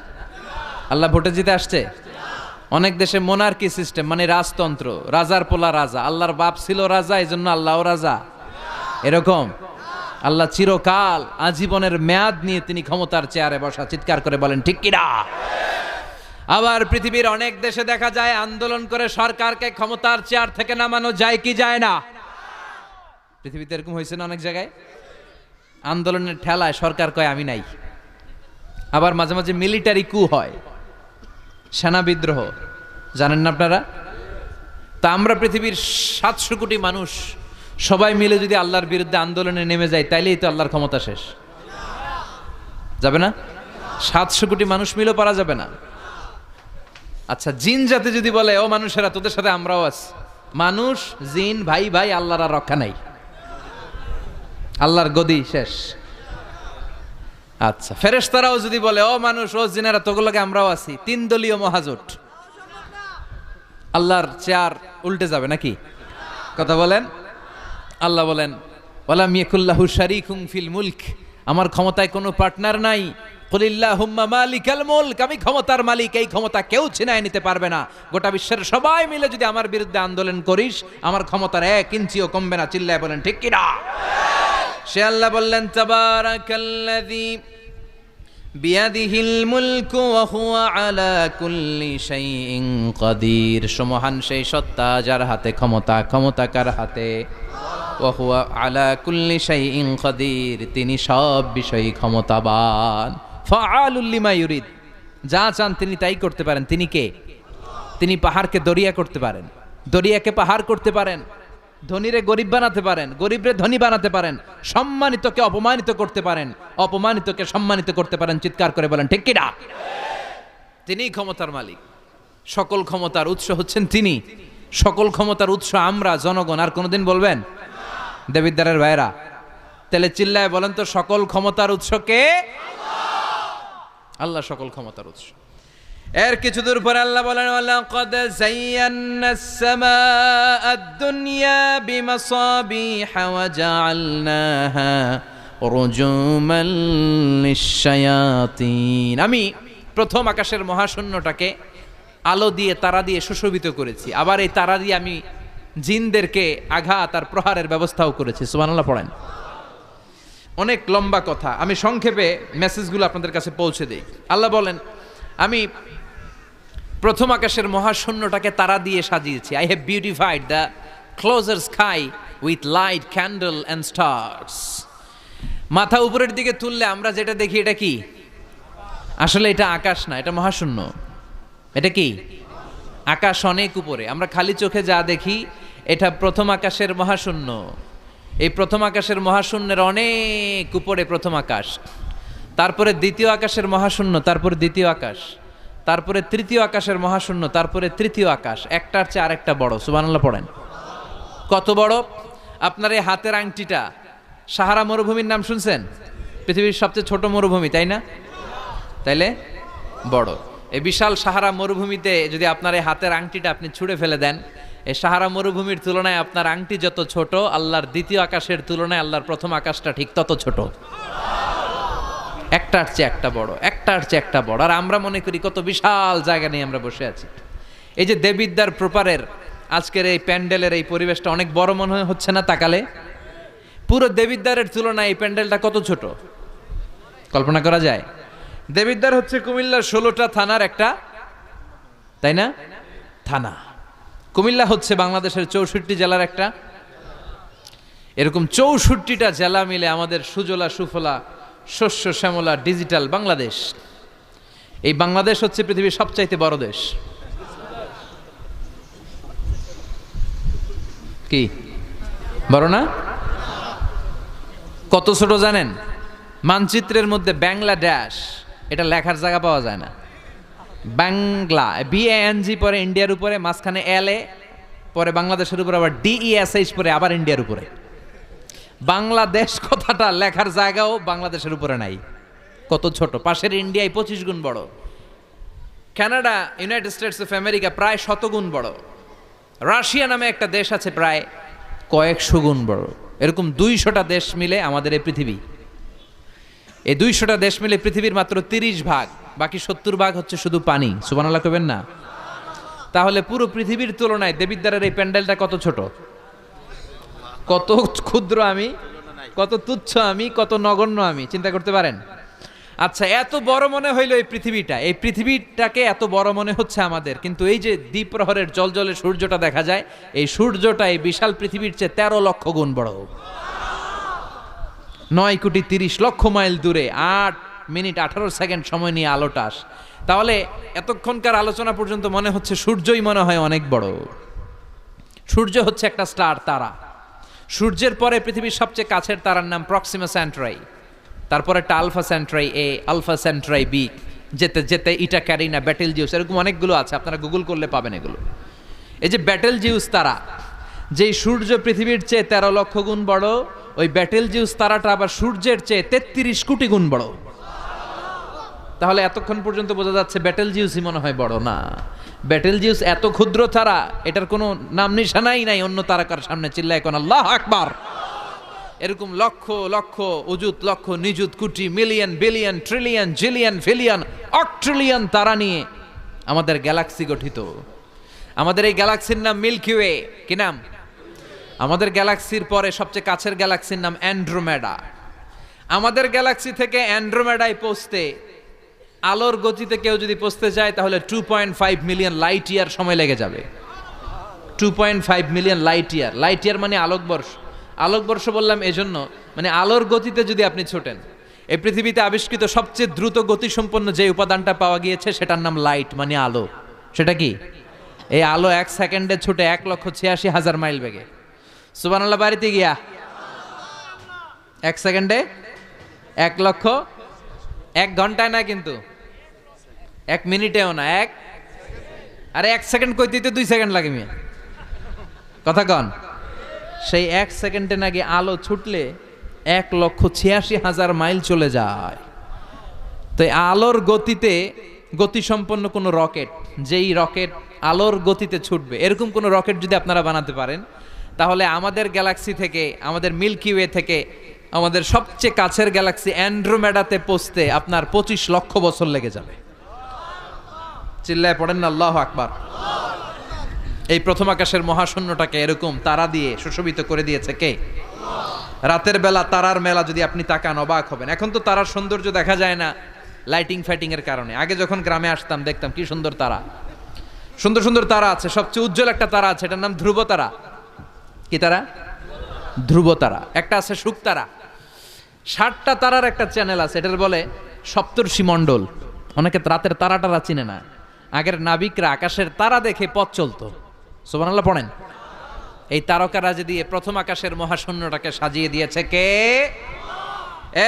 আল্লাহ ভোটে জিতে আসছে? অনেক দেশে মোনার্কি সিস্টেম, মানে রাজতন্ত্র, রাজার পোলা রাজা। আল্লাহর বাপ ছিল রাজা, এই জন্য আল্লাহও রাজা, এরকম? আল্লাহ চিরকাল আজীবনের মেয়াদ নিয়ে তিনি ক্ষমতার চেয়ারে বসা। চিৎকার করে বলেন ঠিক কিনা? আবার পৃথিবীর অনেক দেশে দেখা যায় আন্দোলন করে সরকারকে ক্ষমতার চেয়ার থেকে নামানো যায় কি যায় না? পৃথিবীতে এরকম হয়েছে না অনেক জায়গায়? আন্দোলনের ঠেলায় সরকার কয় আমি নাই। আবার মাঝে মাঝে মিলিটারি কু হয়, সেনা বিদ্রোহ, জানেন না আপনারা? তা আমরা পৃথিবীর 700 কোটি মানুষ সবাই মিলে যদি আল্লাহর বিরুদ্ধে আন্দোলনে নেমে যায়, তাইলেই তো আল্লাহর ক্ষমতা শেষ। যাবে না? 700 কোটি মানুষ মিলেও পারা যাবে না। আচ্ছা, জিন জাতি যদি বলে ও মানুষেরা তোদের সাথে আমরাও আছি, মানুষ জিন ভাই ভাই, আল্লাহর আর রক্ষা নাই, আল্লাহর গদি শেষ। আচ্ছা, ফেরেশতারাও যদি বলে ও মানুষ ও জিনেরা তোগুলোকে আমরাও আছি, 3 দলীয় মহাজোট, আল্লাহর চেয়ার উল্টে যাবে নাকি? কথা বলেন। আল্লাহ বলেন ওয়ালাম ইয়াকুল্লাহু শারীকুম ফিল মুলক, আমার ক্ষমতায় কোনো পার্টনার নাই। কুলিল্লাহুম্মা মালিকাল মুলক, আমি ক্ষমতার মালিক, এই ক্ষমতা কেউ ছিনায় নিতে পারবে না। গোটা বিশ্বের সবাই মিলে যদি আমার বিরুদ্ধে আন্দোলন করিস, আমার ক্ষমতার 1 ইঞ্চিও কমবে না। চিল্লায় বলেন ঠিক কি না? সে আল্লাহ বললেন তাবারাকাল্লাযী বিয়াদিহিল মুলকু ওয়া হুয়া আলা কুল্লি শাইইন কাদির, সমহান সেই সত্তা যার হাতে ক্ষমতা, ক্ষমতা কার হাতে? ওয়া হুয়া আলা কুল্লি শাইইন কাদির, তিনি সব বিষয়ে ক্ষমতাবান। ফাআলুল লিমা ইউরিদ, যা চান তিনি তাই করতে পারেন। তিনি কে? তিনি পাহাড়কে দরিয়া করতে পারেন, দরিয়াকে পাহাড় করতে পারেন, ধনীরে গরিব বানাতে পারেন, গরিবরে ধনী বানাতে পারেন, সম্মানিতকে অপমানিত করতে পারেন, অপমানিতকে সম্মানিত করতে পারেন। চিৎকার করে বলেন ঠিক কি না? তিনিই ক্ষমতার মালিক। সকল ক্ষমতার উৎস হচ্ছেন তিনি, সকল ক্ষমতার উৎস আমরা জনগণ। আর কোনোদিন বলবেন? দেবিদ্বারের ভাইরা, তাহলে চিল্লায় বলেন তো সকল ক্ষমতার উৎস কে? আল্লাহ সকল ক্ষমতার উৎস। এর কিছু দূর পরে আল্লাহ বলেন ওয়ালাকাদ যায়্যানাস সামাআদ দুনিয়া বিমাসাবিহা ওয়া জাআলনাহা রুজুমান লিশ-শায়াতিন, আমি প্রথম আকাশের মহাশূন্যটাকে আলো দিয়ে, তারা দিয়ে সুশোভিত করেছি। আবার এই তারা দিয়ে আমি জিনদেরকে আঘাত আর প্রহারের ব্যবস্থাও করেছি। সুবহানাল্লাহ পড়েন। অনেক লম্বা কথা, আমি সংক্ষেপে মেসেজগুলো আপনাদের কাছে পৌঁছে দেই। আল্লাহ বলেন আমি প্রথম আকাশের মহাশূন্যটাকে তারা দিয়ে সাজিয়েছি। I have beautified the closure sky with light, candle and stars. মাথা উপরের দিকে তুললে আমরা যেটা দেখি এটা কি? আসলে এটা আকাশ না, এটা মহাশূন্য। এটা কি? আকাশ অনেক উপরে, আমরা খালি চোখে যা দেখি এটা প্রথম আকাশের মহাশূন্য। এই প্রথম আকাশের মহাশূন্যের অনেক উপরে প্রথম আকাশ, তারপরে দ্বিতীয় আকাশের মহাশূন্য, তারপরে দ্বিতীয় আকাশ, তারপরে তৃতীয় আকাশের মহাশূন্য, তারপরে তৃতীয় আকাশ, একটার চেয়ে আরেকটা বড়। সুবহানাল্লাহ পড়েন। কত বড়? আপনার এই হাতের আংটিটা, সাহারা মরুভূমির নাম শুনছেন? পৃথিবীর সবচেয়ে ছোট মরুভূমি, তাই না? তাইলে বড়। এই বিশাল সাহারা মরুভূমিতে যদি আপনার এই হাতের আংটিটা আপনি ছুঁড়ে ফেলে দেন, এই সাহারা মরুভূমির তুলনায় আপনার আংটি যত ছোট, আল্লাহর দ্বিতীয় আকাশের তুলনায় আল্লাহর প্রথম আকাশটা ঠিক তত ছোট। একটার চেয়ে একটা বড়, একটার চেয়ে একটা বড়। আর আমরা মনে করি কত বিশাল জায়গা নিয়ে আমরা বসে আছি। এই যে দেবিদ্বার প্রপারের আজকের এই প্যান্ডেলের এই পরিবেশটা অনেক বড় মনে হচ্ছে না তাকালে? পুরো দেবিদ্বারের তুলনায় এই প্যান্ডেলটা কত ছোট, কল্পনা করা যায়? দেবিদ্বার হচ্ছে কুমিল্লার 16টা থানার একটা, তাই না? থানা। কুমিল্লা হচ্ছে বাংলাদেশের 64 জেলার একটা। এরকম 64টা জেলা মিলে আমাদের সুজলা সুফলা শস্য শ্যামলা ডিজিটাল বাংলাদেশ। এই বাংলাদেশ হচ্ছে পৃথিবীর সবচাইতে বড় দেশ। কি বড় না? কত ছোট জানেন? মানচিত্রের মধ্যে বাংলাদেশ এটা লেখার জায়গা পাওয়া যায় না। বাংলা BANG পরে ইন্ডিয়ার উপরে, মাঝখানে LA, পরে বাংলাদেশের উপরে আবার DESH পরে আবার ইন্ডিয়ার উপরে। বাংলাদেশ কথাটা লেখার জায়গাও বাংলাদেশের উপরে নাই। কত ছোট! পাশের ইন্ডিয়ায় 25 গুণ বড়, Canada, United states of America প্রায় 100 গুণ বড়, রাশিয়া নামে একটা দেশ আছে প্রায় কয়েকশো গুণ বড়। এরকম 200টা দেশ মিলে আমাদের এই পৃথিবী। এই 200টা দেশ মিলে পৃথিবীর মাত্র 30 ভাগ, বাকি 70 ভাগ হচ্ছে শুধু পানি। সুবহানাল্লাহ কইবেন না? তাহলে পুরো পৃথিবীর তুলনায় দেবিদ্বারের এই প্যান্ডেলটা কত ছোট, কত ক্ষুদ্র আমি, কত তুচ্ছ আমি, কত নগণ্য আমি, চিন্তা করতে পারেন? আচ্ছা, এত বড় মনে হইল এই পৃথিবীটা, এই পৃথিবীটাকে এত বড় মনে হচ্ছে আমাদের, কিন্তু এই যে দ্বীপ্রহরের জলজলে সূর্যটা দেখা যায়, এই সূর্যটা এই বিশাল পৃথিবীর চেয়ে 13 লক্ষ গুণ বড়। 9 কোটি 30 লক্ষ মাইল দূরে 8 মিনিট 18 সেকেন্ড সময় নিয়ে আলোটা আসে। তাহলে এতক্ষণকার আলোচনা পর্যন্ত মনে হচ্ছে সূর্যই মনে হয় অনেক বড়। সূর্য হচ্ছে একটা স্টার, তারা। সূর্যের পরে পৃথিবীর সবচেয়ে কাছের তারার নাম প্রক্সিমা সেন্ট্রাই, তারপরে একটা Alpha Centauri A, Alpha Centauri B, যেতে যেতে ইটা ক্যারিনা, ব্যাটেল জিউস, এরকম অনেকগুলো আছে, আপনারা গুগল করলে পাবেন এগুলো। এই যে ব্যাটেল জিউস তারা, যেই সূর্য পৃথিবীর চেয়ে 13 লক্ষ গুণ বড়, ওই ব্যাটেল জিউস তারাটা আবার সূর্যের চেয়ে 33 কোটি গুণ বড়। তাহলে এতক্ষণ পর্যন্ত বোঝা যাচ্ছে ব্যাটেল জিউসই মনে হয় বড় না। ব্যাটেল জিউস এত ক্ষুদ্র তারা, এটার কোনো নাম নিশানাই নাই অন্য তারকার সামনে। চিল্লায় কোন আল্লাহু আকবার। এরকম লক্ষ লক্ষ অযুত লক্ষ নিযুত কোটি মিলিয়ন বিলিয়ন ট্রিলিয়ন জিলিয়ন ফিলিয়ন অক্ট্রিলিয়ন তারা নিয়ে আমাদের গ্যালাক্সি গঠিত। আমাদের এই গ্যালাক্সির নাম মিল্কি ওয়ে। কি নাম? আমাদের গ্যালাক্সির পরে সবচেয়ে কাছের গ্যালাক্সির নাম অ্যান্ড্রোমেডা। আমাদের গ্যালাক্সি থেকে অ্যান্ড্রোমেডায় পৌঁছতে আলোর গতিতে কেউ যদি পৌঁছতে চায় তাহলে 2.5 মিলিয়ন লাইট ইয়ার সময় লেগে যাবে। 2.5 million light year. Light year মানে আলোকবর্ষ। আলোকবর্ষ বললাম এজন্য, মানে আলোর গতিতে যদি আপনি ছোটেন। এই পৃথিবীতে আবিষ্কৃত সবচেয়ে দ্রুত গতিসম্পন্ন যে উপাদানটা পাওয়া গিয়েছে সেটার নাম লাইট, মানে আলো। সেটা কি? এই আলো 1 সেকেন্ডে ছুটে 1,86,000 মাইল বেগে। সুবহানাল্লাহ। বাড়িতে গিয়া 1 সেকেন্ডে 1 লক্ষ, 1 ঘন্টায় না কিন্তু, 1 মিনিটেও না, আরে 1 সেকেন্ড কইতে 2 সেকেন্ড লাগে মিয়া, কথা কন। সেই 1 সেকেন্ডে নাকি আলো ছুটলে 1,86,000 মাইল চলে যায়। তো আলোর গতিতে গতিসম্পন্ন কোনো রকেট, যেই রকেট আলোর গতিতে ছুটবে, এরকম কোনো রকেট যদি আপনারা বানাতে পারেন, তাহলে আমাদের গ্যালাক্সি থেকে, আমাদের মিল্কি ওয়ে থেকে আমাদের সবচেয়ে কাছের গ্যালাক্সি অ্যান্ড্রোমেডাতে পৌঁছতে আপনার 25 লক্ষ বছর লেগে যাবে। চিল্লায় পড়েন না আল্লাহু আকবার। এই প্রথম আকাশের মহাশূন্যটাকে এরকম তারা দিয়ে সুশোভিত করে দিয়েছে কে? রাতের বেলা তারার মেলা যদি আপনি তাকান অবাক হবেন। এখন তো তারার সৌন্দর্য দেখা যায় না লাইটিং ফাইটিং এর কারণে। আগে যখন গ্রামে আসতাম দেখতাম কি সুন্দর তারা, সুন্দর সুন্দর তারা আছে। সবচেয়ে উজ্জ্বল একটা তারা আছে, এটার নাম ধ্রুব তারা। কি তারা? ধ্রুব তারা। একটা আছে শুকতারা। 60টা তারার একটা চ্যানেল আছে, এটার বলে সপ্তর্ষি মণ্ডল। অনেকে রাতের তারাটারা চিনে না। আগের নাবিকরা আকাশের তারা দেখে পথ চলতো। সুবহানাল্লাহ পড়েন। এই তারকারাজি দিয়ে প্রথম আকাশের মহাশূন্যটাকে সাজিয়ে দিয়েছে কে?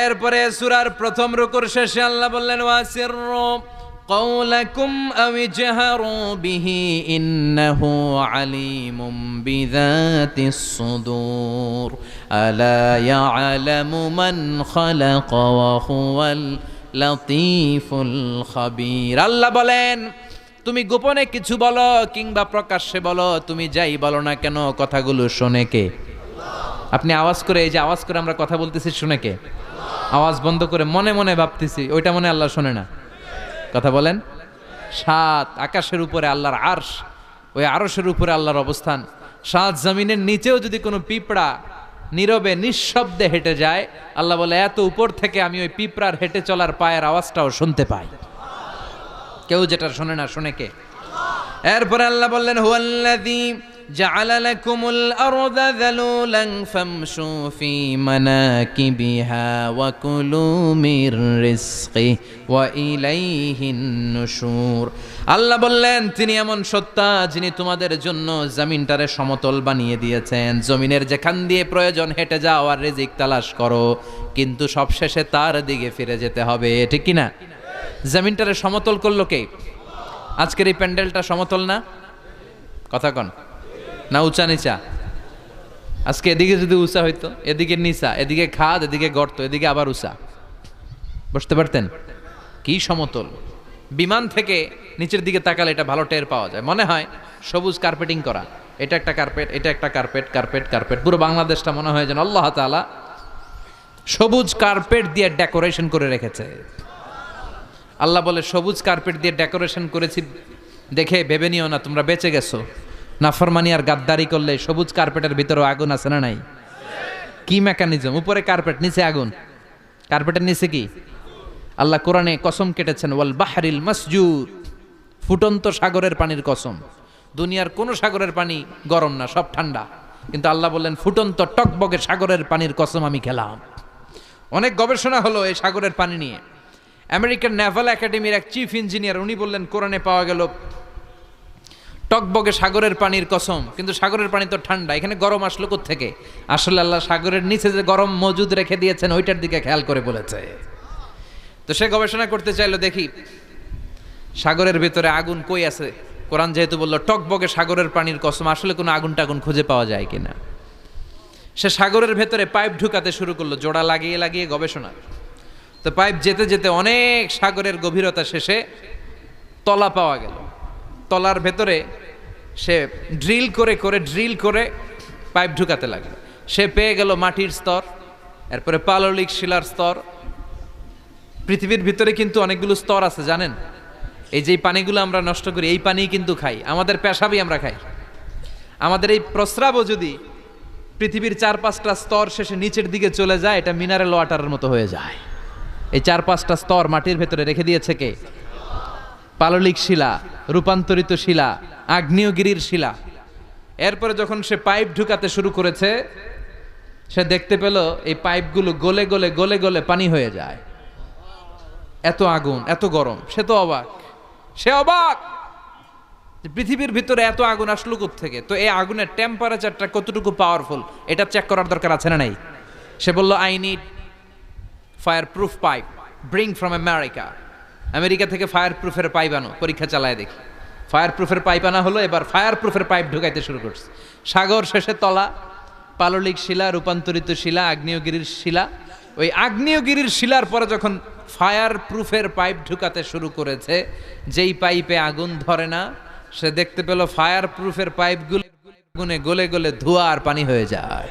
এরপরে সূরার প্রথম রুকুর শেষে আল্লাহ বললেন, ওয়াসিররু قولكم أو اجهروا به إنه عليم بذات الصدور ألا يعلم من خلق وهو اللطيف الخبير। আল্লাহ বলেন, তুমি গোপনে কিছু বলো কিংবা প্রকাশ্যে বলো, তুমি যাই বলো না কেন, কথাগুলো শোনে কে? আপনি আওয়াজ করে, এই যে আওয়াজ করে আমরা কথা বলতেছি, শুনে কে? আওয়াজ বন্ধ করে মনে মনে ভাবতেছি, ওইটা মনে আল্লাহ শোনে না? কথা বলেন। 7 আকাশের উপরে আল্লাহর আরশ, ওই আরশের উপরে আল্লাহর অবস্থান। 7 জমিনের নিচেও যদি কোনো পিঁপড়া নীরবে নিঃশব্দে হেঁটে যায়, আল্লাহ বলে এত উপর থেকে আমি ওই পিঁপড়ার হেঁটে চলার পায়ের আওয়াজটাও শুনতে পাই। কেউ যেটা শোনে না, শোনে কে? এরপরে আল্লাহ বললেন, হুয়াল্লাযী জাআলা লাকুমুল আরদা যালুলান ফামশু ফি মানাকিবিহা ওয়া কুলু মির রিজকি ওয়া ইলাইহিন নুশুর। আল্লাহ বললেন তিনি এমন সত্তা যিনি তোমাদের জন্য জমিনটারে সমতল বানিয়ে দিয়েছেন। জমিনের যেখান দিয়ে প্রয়োজন হেঁটে যাও আর রিজিক তালাশ করো, কিন্তু সবশেষে তার দিকে ফিরে যেতে হবে, ঠিক কি না? জমিনটারে সমতল করলো কে? আজকের এই প্যান্ডেলটা সমতল না? কথা কন না উঁচা নিচা? আজকে এদিকে যদি উঁচা হইতো, এদিকে নিচা, এদিকে খাদ, এদিকে গর্ত, এদিকে আবার উঁচা, বসতে পারতেন? কি সমতল! বিমান থেকে নিচের দিকে তাকালে এটা ভালো টের পাওয়া যায়, মনে হয় সবুজ কার্পেটিং করা। এটা একটা কার্পেট, এটা একটা কার্পেট, কার্পেট কার্পেট, পুরো বাংলাদেশটা মনে হয় যেন আল্লাহ তাআলা সবুজ কার্পেট দিয়ে ডেকোরেশন করে রেখেছে। আল্লাহ বলে সবুজ কার্পেট দিয়ে ডেকোরেশন করেছি দেখে ভেবে নিও না তোমরা বেঁচে গেছো। নাফরমানি আর গাদ্দারি করলে সবুজ কার্পেটের ভিতরে আগুন আছে না নাই? কি মেকানিজম? উপরে কার্পেট, নিচে আগুন। কার্পেটের নিচে কি? আল্লাহ কোরআনে কসম কেটেছেন, ওয়াল বাহরিল মাসজুদ, ফুটন্ত সাগরের পানির কসম। দুনিয়ার কোন সাগরের পানি গরম না, সব ঠান্ডা, কিন্তু আল্লাহ বললেন ফুটন্ত টকবগে সাগরের পানির কসম আমি খেলাম। অনেক গবেষণা হলো এই সাগরের পানি নিয়ে। আমেরিকান নেভাল একাডেমির এক চিফ ইঞ্জিনিয়ার উনি বললেন কোরআনে পাওয়া গেল টকবগে সাগরের পানির কসম, কিন্তু সাগরের পানি তো ঠান্ডা, এখানে গরম আসলো কোত্থেকে? আসলে আল্লাহ সাগরের নিচে যে গরম মজুদ রেখে দিয়েছেন ওইটার দিকে খেয়াল করে বলেছে। তো সে গবেষণা করতে চাইলো, দেখি সাগরের ভিতরে আগুন কই আছে। কোরআন যেহেতু বললো টকবগে সাগরের পানির কসম, আসলে কোনো আগুন টাগুন খুঁজে পাওয়া যায় কিনা। সে সাগরের ভেতরে পাইপ ঢুকাতে শুরু করলো, জোড়া লাগিয়ে লাগিয়ে গবেষণা। তো পাইপ যেতে যেতে অনেক সাগরের গভীরতা শেষে তলা পাওয়া গেল। তলার ভেতরে সে ড্রিল করে পাইপ ঢুকাতে লাগলো। সে পেয়ে গেল মাটির স্তর, এরপরে পাললিক শিলার স্তর। পৃথিবীর ভিতরে কিন্তু অনেকগুলো স্তর আছে জানেন? এই যে পানিগুলো আমরা নষ্ট করি, এই পানি কিন্তু খাই, আমাদের পেশাবই আমরা খাই। আমাদের এই প্রস্রাবও যদি পৃথিবীর 4-5টা স্তর শেষে নিচের দিকে চলে যায়, এটা মিনারেল ওয়াটারের মতো হয়ে যায়। এই 4-5টা স্তর মাটির ভেতরে রেখে দিয়েছে কে? পাললিক শিলা, রূপান্তরিত শিলা, আগ্নেয়গিরির শিলা। এরপরে যখন সে পাইপ ঢুকাতে শুরু করেছে, সে দেখতে পেল এই পাইপগুলো গলে গলে গলে গলে পানি হয়ে যায়। এত আগুন, এত গরম। সে তো অবাক, সে অবাক পৃথিবীর ভিতরে এত আগুন আসলো কোত্থেকে। তো এই আগুনের টেম্পারেচারটা কতটুকু পাওয়ারফুল এটা চেক করার দরকার আছে না নাই? সে বলল I need fire proof pipe, bring from America. America থেকে ফায়ার প্রুফের পাইপ আনো, পরীক্ষা চালায় দেখি। ফায়ার প্রুফের পাইপ আনা হলো, এবার ফায়ার প্রুফের পাইপ ঢুকাইতে শুরু করছে। সাগর শেষে তলা, পাললিক শিলা, রূপান্তরিত শিলা, আগ্নেয়গিরির শিলা। ওই আগ্নেয়গিরির শিলার পরে যখন ফায়ার প্রুফের পাইপ ঢুকাতে শুরু করেছে, যেই পাইপে আগুন ধরে না, সে দেখতে পেল ফায়ার প্রুফের পাইপগুলো আগুনে গলে গলে ধোঁয়া আর পানি হয়ে যায়।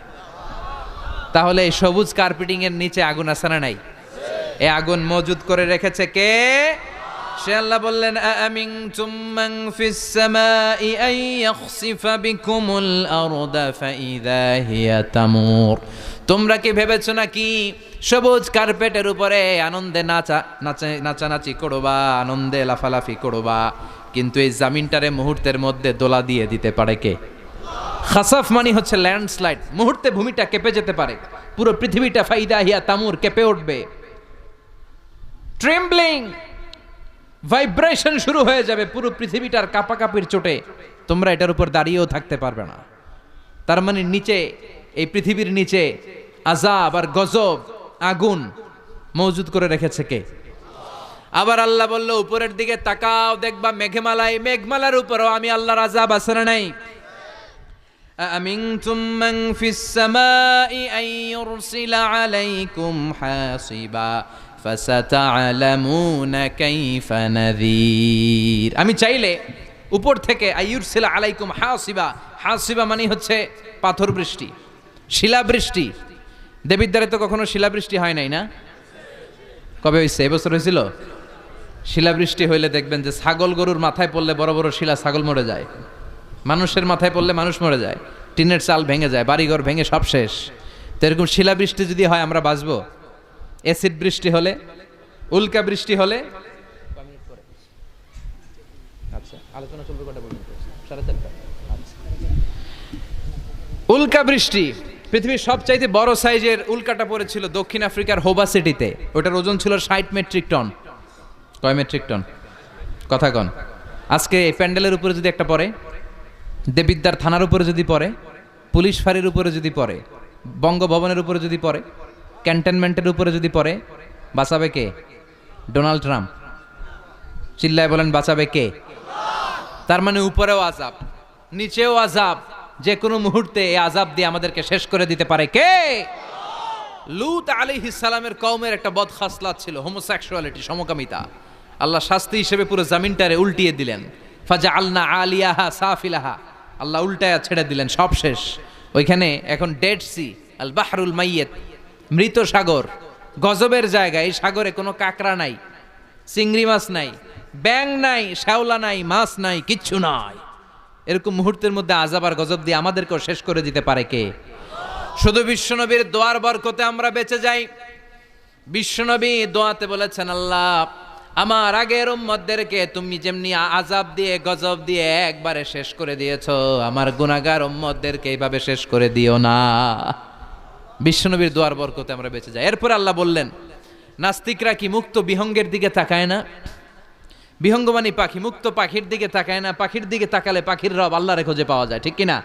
তাহলে এই সবুজ কার্পেটিং এর নিচে আগুন আছে না নাই? এই আগুন মজুদ করে রেখেছে কে? সে আল্লাহ বললেন আমিনতুম মান ফিস সামাই আন ইয়াখসিফা বিকুমুল আরদা ফাইযা হিয়া তামুর। তোমরা কি ভেবেছো নাকি সবুজ কার্পেটের উপরে আনন্দে নাচানাচি করবা, আনন্দে লাফালাফি করবা, কিন্তু এই জামিনটারে মুহূর্তের মধ্যে দোলা দিয়ে দিতে পারে কে? খাসাফ মানে হচ্ছে ল্যান্ডস্লাইড, মুহূর্তে ভূমিটা কেঁপে যেতে পারে, পুরো পৃথিবীটা ফাইদা হিয়া তামুর কেঁপে উঠবে। ট্রেম্বলিং, ভাইব্রেশন শুরু হয়ে যাবে, পুরো পৃথিবীটার কাঁপাকাঁপির চোটে তোমরা এটার উপর দাঁড়িয়েও থাকতে পারবে না। তার মানে নিচে, এই পৃথিবীর নিচে আযাব আর গজব, আগুন মজুদ করে রেখেছে কে? আবার আল্লাহ বলল উপরের দিকে তাকাও, দেখবা মেঘমালায়, মেঘমালার উপরও আমি আল্লাহর আযাব আছে না নাই? আমিনতুম মান ফিস সামাই আন ইউরসিলা আলাইকুম হাসিবা ফাসাতা'লামুনা কাইফা নাযীর। আমি চাইলে উপর থেকে আইয়ুরসিলা আলাইকুম হাসিবা, হাসিবা মানে হচ্ছে পাথর বৃষ্টি, শিলাবৃষ্টি। দেবীর দ্বারে তো কখনো শিলাবৃষ্টি হয় নাই না? কবে হয়েছে? এবছর হয়েছিল। শিলাবৃষ্টি হইলে দেখবেন যে ছাগল গরুর মাথায় পড়লে বড় বড় শিলা, ছাগল মরে যায়। মানুষের মাথায় পড়লে মানুষ মরে যায়, টিনের চাল ভেঙে যায়, বাড়িঘর ভেঙে সব শেষ। তো এরকম শিলাবৃষ্টি যদি হয় আমরা বাঁচবো? অ্যাসিড বৃষ্টি হলে, উল্কা বৃষ্টি হলে, আচ্ছা আলোচনা চলবে কটা পর্যন্ত? 4:30। আচ্ছা, উল্কা বৃষ্টি, পৃথিবীর সবচাইতে বড় সাইজের উল্কাটা পড়েছিল দক্ষিণ আফ্রিকার হোবা সিটিতে। ওটার ওজন ছিল 60 মেট্রিক টন। কয় মেট্রিক টন? কথা কন। আজকে এই প্যান্ডেলের উপরে যদি একটা পড়ে, দেবিদ্বার থানার উপরে যদি পড়ে, পুলিশ ফাঁড়ির উপরে যদি পড়ে, বঙ্গভবনের উপরে যদি পড়ে, ক্যান্টনমেন্টের উপরে যদি পড়ে, বাঁচাবে কে? Donald Trump. চিল্লায় বলেন বাঁচাবে কে? তার মানে উপরেও আযাব, নিচেও আযাব, যে কোনো মুহূর্তে এই আযাব দিয়ে আমাদেরকে শেষ করে দিতে পারে কে? লূত আলাইহিস সালামের কওমের একটা বদখাসলাত ছিল হোমোসেক্সুয়ালিটি, সমকামিতা। আল্লাহ শাস্তি হিসেবে পুরো জমিনটারে উল্টিয়ে দিলেন। ফাজআলনা আলিয়াহা সাফিলাহা, আল্লাহ উল্টায়া ছেড়ে দিলেন, সব শেষ। ওইখানে এখন ডেড সি, আল বাহরুল মাইয়িত, মৃত সাগর, গজবের জায়গা। এই সাগরে কোনো কাঁকড়া নাই, চিংড়ি মাছ নাই, ব্যাং নাই, শ্যাওলা নাই, মাছ নাই, কিচ্ছু নাই। এরকম মুহূর্তের মধ্যে আযাব আর গজব দিয়ে আমাদেরকেও শেষ করে দিতে পারে কে? শুধু বিশ্বনবীর দোয়ার বরকতে আমরা বেঁচে যাই। বিশ্বনবী দোয়াতে বলেছেন, আল্লাহ আমার আগের উম্মতদেরকে তুমি যেমনি আযাব দিয়ে গজব দিয়ে একবারে শেষ করে দিয়েছো, আমার গুনাহগার উম্মতদেরকে এইভাবে শেষ করে দিও না। বিশ্বনবীর দোয়ার বরকতে আমরা বেঁচে যাই। এরপর আল্লাহ বললেন, নাস্তিকরা কি মুক্ত বিহঙ্গের দিকে তাকায় না? বিহঙ্গ মানে পাখি, মুক্ত পাখির দিকে তাকায় না? পাখির দিকে তাকালে পাখির রব আল্লাহরে খুঁজে পাওয়া যায়, ঠিক কিনা?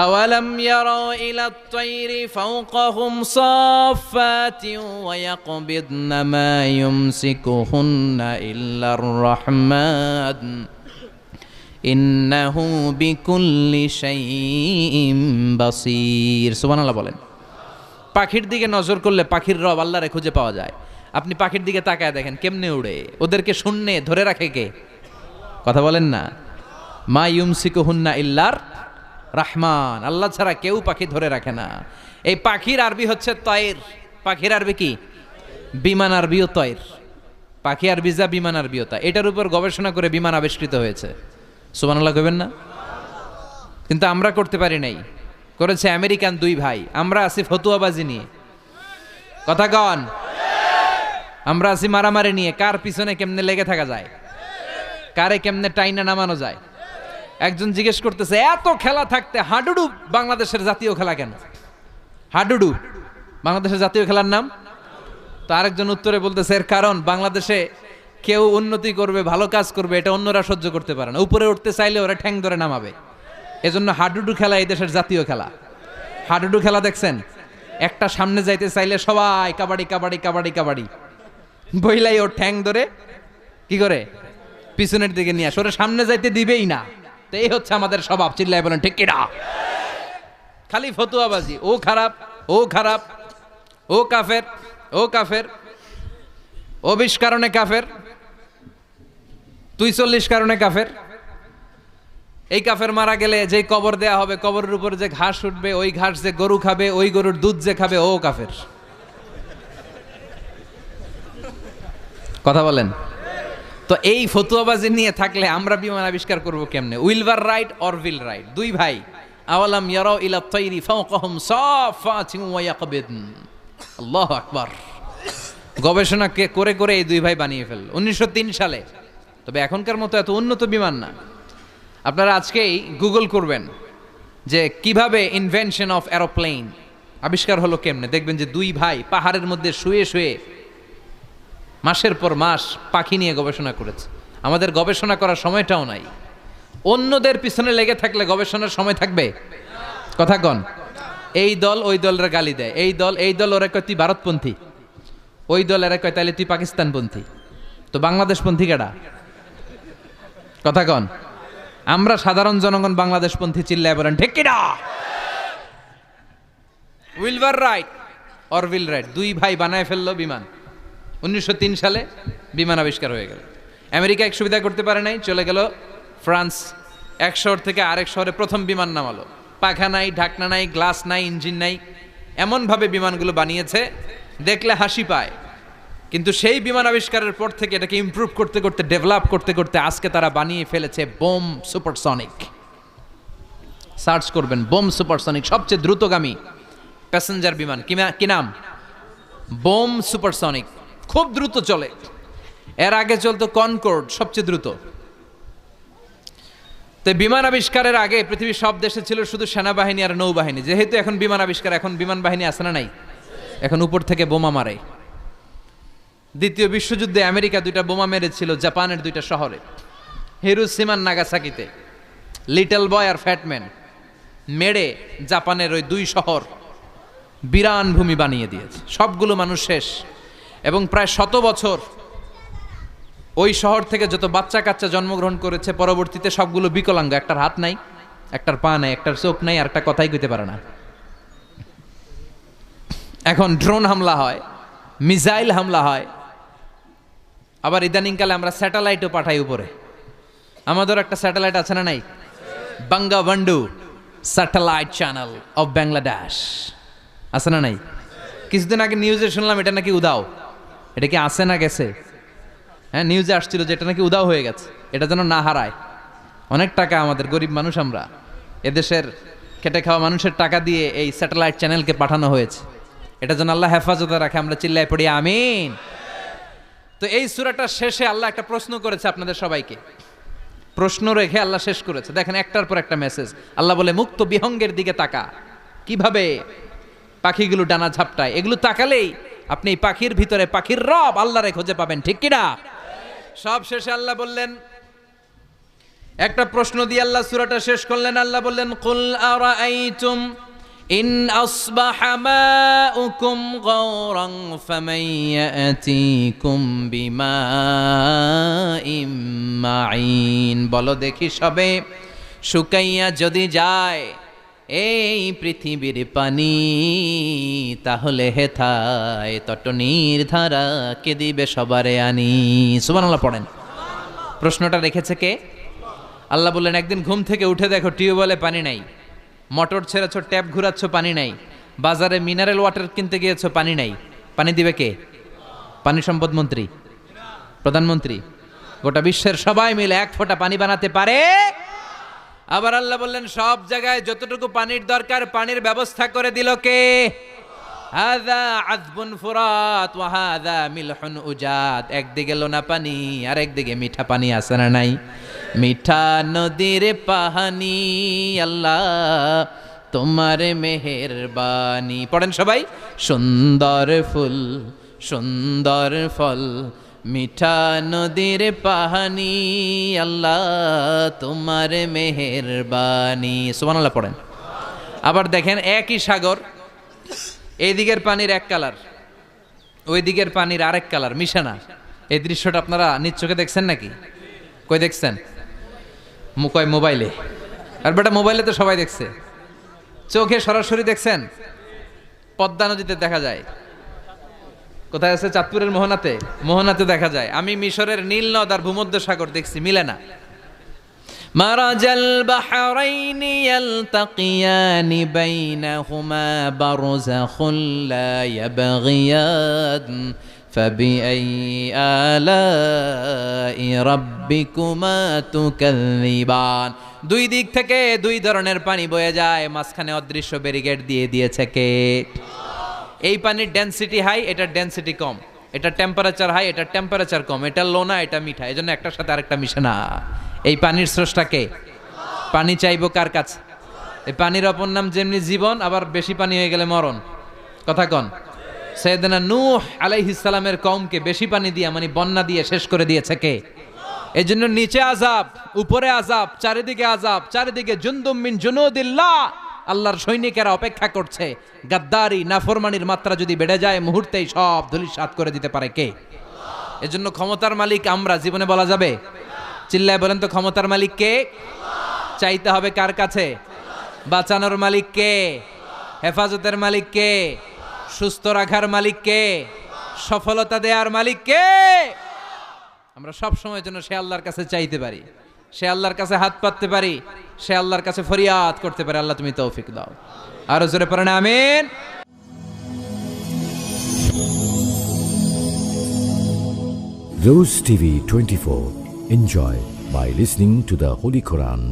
আওয়ালাম ইয়ারাউ ইলাত তায়রি ফাওকাহুম সাফাতিন ওয়া ইয়াকবিদনা মা ইউমসিকুহুন্না ইল্লার রাহমান ইন্নাহু বিকুল্লি শাইইন বাসীর। সুবহানাল্লাহ বলেন। পাখির দিকে নজর করলে পাখির রব আল্লাহরে খুঁজে পাওয়া যায়। আপনি পাখির দিকে তাকায় দেখেন কেমনে উড়ে, ওদেরকে শূন্যে ধরে রাখে কে? কথা বলেন না। মা ইউমসিকুহুন্না ইল্লার রাহমান, আল্লাহ ছাড়া কেউ পাখি ধরে রাখে না। এই পাখির আরবি হচ্ছে তয়ের। পাখির আরবি কি? বিমান আরবিও তয়ের। পাখি আরবি যা, বিমান আরবিও তা। এটার উপর গবেষণা করে বিমান আবিষ্কৃত হয়েছে। সুবহানাল্লাহ কইবেন না? কিন্তু আমরা করতে পারি নাই, করেছে আমেরিকান দুই ভাই। আমরা আছি ফতুয়াবাজি নিয়ে, কথা কন। আমরা আছি মারামারি নিয়ে, কার পিছনে কেমনে লেগে থাকা যায়, কারে কেমনে টাইনা নামানো যায়। একজন জিজ্ঞেস করতেছে, এত খেলা থাকতে হাডুডু বাংলাদেশের জাতীয় খেলা কেন? হাডুডু বাংলাদেশের জাতীয় খেলার নাম। তো আরেকজন উত্তরে বলতেছে, এর কারণ বাংলাদেশে কেউ উন্নতি করবে, ভালো কাজ করবে, এটা অন্যরা সহ্য করতে পারে না। উপরে উঠতে চাইলে ওরা ঠ্যাং ধরে নামাবে। এজন্য হাডুডু খেলা এই দেশের জাতীয় খেলা। হাডুডু খেলা দেখছেন? একটা সামনে যাইতে চাইলে সবাই কাবাডি কাবাডি কাবাডি কাবাডি বইলাই ওর ঠ্যাং ধরে কি করে পিছনের দিকে নিয়ে আসে, ওরা সামনে যাইতে দিবেই না। তো এই হচ্ছে আমাদের স্বভাব। চিল্লাই বলেন ঠিক কিনা? খালি ফতুয়াবাজি, ও খারাপ, ও খারাপ, ও কাফের, ও কাফের, ও 20 কারণে কাফের, তুই 40 কারণে কাফের। এই কাফের মারা গেলে যে কবর দেয়া হবে, কবরের উপরে যে ঘাস উঠবে, ওই ঘাস যে গরু খাবে, ওই গরুর দুধ যে খাবে, ও কাফের। কথা বলেন। তো এই ফতুয়াবাজি নিয়ে থাকলে আমরা বিমান আবিষ্কার করব কেমনে? উইলভার রাইট অর উইল রাইট, দুই ভাই। আওয়ালাম ইয়ারাউ ইলা তায়রি ফাওকাহুম সাফাতিন ওয়া ইয়াকবিদন। আল্লাহু আকবার। গবেষণা করে করে এই দুই ভাই বানিয়ে ফেলল 1903 সালে। তবে এখনকার মতো এত উন্নত বিমান না। আপনারা আজকেই গুগল করবেন যে কিভাবে ইনভেনশন অফ এরোপ্লেন আবিষ্কার হলো কেমনে, দেখবেন যে দুই ভাই পাহাড়ের মধ্যে শুয়ে শুয়ে মাসের পর মাস পাখি নিয়ে গবেষণা করেছে। আমাদের গবেষণা করার সময়টাও নাই। অন্যদের পিছনে লেগে থাকলে গবেষণার সময় থাকবে? কথা কন। এই দল ওই দলের গালি দেয়, এই দল ওরা কয় তুই ভারতপন্থী, ওই দল এরা কয় তাহলে তুই পাকিস্তানপন্থী। তো বাংলাদেশপন্থী কেডা? কথা কন। আমরা সাধারণ জনগণ বাংলাদেশপন্থী। চিল্লায় বলেন ঠিক কিনা? উইলভার রাইট অর উইল রাইট, দুই ভাই বানায় ফেললো বিমান। 1903 সালে বিমান আবিষ্কার হয়ে গেল। আমেরিকা এক সুবিধা করতে পারে নাই, চলে গেল ফ্রান্স। এক শহর থেকে আরেক শহরে প্রথম বিমান নামালো। পাখা নাই, ঢাকনা নাই, গ্লাস নাই, ইঞ্জিন নাই, এমনভাবে বিমানগুলো বানিয়েছে দেখলে হাসি পায়। কিন্তু সেই বিমান আবিষ্কারের পর থেকে এটাকে ইমপ্রুভ করতে করতে, ডেভেলপ করতে করতে আজকে তারা বানিয়ে ফেলেছে বোম সুপারসনিক। সার্চ করবেন বোম সুপারসনিক, সবচেয়ে দ্রুতগামী প্যাসেঞ্জার বিমান। কি নাম? Bomb supersonic. খুব দ্রুত চলে। এর আগে চলতো কনকর্ড, সবচেয়ে দ্রুত। তো বিমান আবিষ্কারের আগে পৃথিবীর সব দেশে ছিল শুধু সেনাবাহিনী আর নৌবাহিনী। যেহেতু এখন বিমান আবিষ্কার, এখন বিমান বাহিনী আছে না নাই? এখন উপর থেকে বোমা মারে। দ্বিতীয় বিশ্বযুদ্ধে আমেরিকা 2টা বোমা মেরেছিল জাপানের 2টা শহরে, হিরোশিমা নাগাসাকিতে। লিটল বয় আর ফ্যাটম্যান মেরে জাপানের ওই 2 শহর বিরান ভূমি বানিয়ে দিয়েছে, সবগুলো মানুষ শেষ। এবং প্রায় 100 বছর ওই শহর থেকে যত বাচ্চা কাচ্চা জন্মগ্রহণ করেছে পরবর্তীতে সবগুলো বিকলাঙ্গ, একটার হাত নাই, একটার পা নাই, একটার চোখ নাই, আর একটা কথাই কইতে পারে না। এখন ড্রোন হামলা হয়, মিসাইল হামলা হয়, আবার ইদানিংকালে আমরা স্যাটেলাইটও পাঠাই উপরে। আমাদের একটা স্যাটেলাইট আছে না নাই? বাঙ্গাবন্ধু স্যাটেলাইট চ্যানেল অফ বাংলাদেশ আছে না নাই? কিছুদিন আগে নিউজে শুনলাম এটা নাকি উদাও। এটা কি আছে না গেছে? হ্যাঁ, নিউজে আসছিল যে এটা নাকি উদাও হয়ে গেছে। এটা যেন না হারায়। অনেক টাকা, আমাদের গরিব মানুষ আমরা, এদেশের খেটে খাওয়া মানুষের টাকা দিয়ে এই স্যাটেলাইট চ্যানেলকে পাঠানো হয়েছে। এটা যেন আল্লাহ হেফাজতে রাখে, আমরা চিল্লায় পড়ি আমিন। তো এই সূরাটার শেষে আল্লাহ একটা প্রশ্ন করেছে আপনাদের সবাইকে, প্রশ্ন রেখে আল্লাহ শেষ করেছে। দেখেন একটার পর একটা মেসেজ। আল্লাহ বলে মুক্ত বিহঙ্গের দিকে তাকা, কিভাবে পাখিগুলো ডানা ঝাপটায়। এগুলো তাকালেই আপনি এই পাখির ভিতরে পাখির রব আল্লাহরে খুঁজে পাবেন, ঠিক কিনা? সব শেষে আল্লাহ বললেন, একটা প্রশ্ন দিয়ে আল্লাহ সূরাটা শেষ করলেন। আল্লাহ বললেন, কুল আরাআইতুম ইন আসবাহা মাউকুম গাওরান ফামান ইয়াতিকুম বিমাইম মাইন। বলো দেখি সবে, শুকাইয়া যদি যায় এই পৃথিবীর পানি, তাহলে হেথায় তটনির ধারা কে দিবে সবারে আনি। সুবহানাল্লাহ পড়েন। প্রশ্নটা রেখেছে কে? আল্লাহ বললেন, একদিন ঘুম থেকে উঠে দেখো টিউবওয়েলে পানি নাই, মোটর ছেড়েছ, ট্যাপ ঘুরাচ্ছ, পানি নাই, বাজারে মিনারেল ওয়াটার কিনতে গিয়েছো, পানি নাই। পানি দিবে কে? পানি সম্পদ মন্ত্রী, প্রধানমন্ত্রী, গোটা বিশ্বের সবাই মিলে 1 ফোঁটা পানি বানাতে পারে? আবার আল্লাহ বললেন, সব জায়গায় যতটুকু পানির দরকার পানির ব্যবস্থা করে দিল কে? হাযা আযবুন ফুরাত ওয়া হাযা মিলহুন উজাত। একদিকে লোনা পানি আর একদিকে মিঠা পানি, আছে না নাই? মিঠা নদীর পানি আল্লাহ তোমার মেহেরবানি। পড়েন সবাই, সুন্দর ফুল সুন্দর ফল, মিঠা নদীর পানি আল্লাহ তোমার মেহেরবানি। সুবহানাল্লাহ পড়েন। আবার দেখেন একই সাগর, এই দিকের পানির এক কালার, ওই দিকের পানির আরেক কালার, মিশানা। এই দৃশ্যটা আপনারা নিজ চোখে দেখছেন নাকি? কই দেখছেন? কয় মোবাইলে। আর বেটা মোবাইলে তো সবাই দেখছে, চোখে সরাসরি দেখছেন? পদ্মা নদীতে দেখা যায়। কোথায় আছে? চাঁদপুরের মোহনাতে, মোহনাতে দেখা যায়। আমি মিশরের নীল নদ আর ভূমধ্য সাগর দেখছি, মিলে না। মারাজাল বাহরাইনি ইয়ালতাকিয়ানি বাইনাহুমা বারযাখুন লা ইয়াবগিয়ান ফাবিআই আলাই রাব্বিকুমা তুকাযযিবান। 2 দিক থেকে 2 ধরনের পানি বয়ে যায়, মাঝখানে অদৃশ্য ব্যারিকেড দিয়ে দিয়েছে কে? এই পানির ডেনসিটি হাই, এটার ডেনসিটি কম, এটা টেম্পারেচার হাই, এটা টেম্পারেচার কম, এটা লোনা, এটা মিঠা, এজন্য একটার সাথে আরেকটা মিশে না। এই পানির স্রষ্টা কে? পানি চাইবো কার কাছে? এই পানির অপর নাম যেমনি জীবন, আবার বেশি পানি হয়ে গেলে মরণ। কথা কন। সাইয়েদনা নূহ আলাইহিস সালামের কওমকে বেশি পানি দিয়ে, মানে বন্যা দিয়ে শেষ করে দিয়েছে কে? এজন্য নিচে আযাব, উপরে আযাব, চারিদিকে আযাব, চারিদিকে জুনদুম মিন জুনুদিল্লাহ, আল্লাহর সৈনিকেরা অপেক্ষা করছে। গাদ্দারি নাফরমানির মাত্রা যদি বেড়ে যায় মুহূর্তেই সব ধূলিসাৎ করে দিতে পারে কে? এজন্য ক্ষমতার মালিক আমরা, জীবনে বলা যাবে? চিল্লায় বলেন তো, ক্ষমতার মালিক কে? চাইতে হবে কার কাছে? বাঁচানোর মালিক কে? হেফাজতের মালিক কে? সুস্থ রাখার মালিক কে? সফলতা দেওয়ার মালিক কে? আমরা সব সময়ের জন্য সে আল্লাহর কাছে চাইতে পারি, সে আল্লাহর কাছে হাত পাততে পারি, সে আল্লাহর কাছে ফরিয়াদ করতে পারি। আল্লাহ তুমি তৌফিক দাও। আরো জোরে পড়েন আমিন। Rose TV 24. Enjoy by listening to the Holy Quran.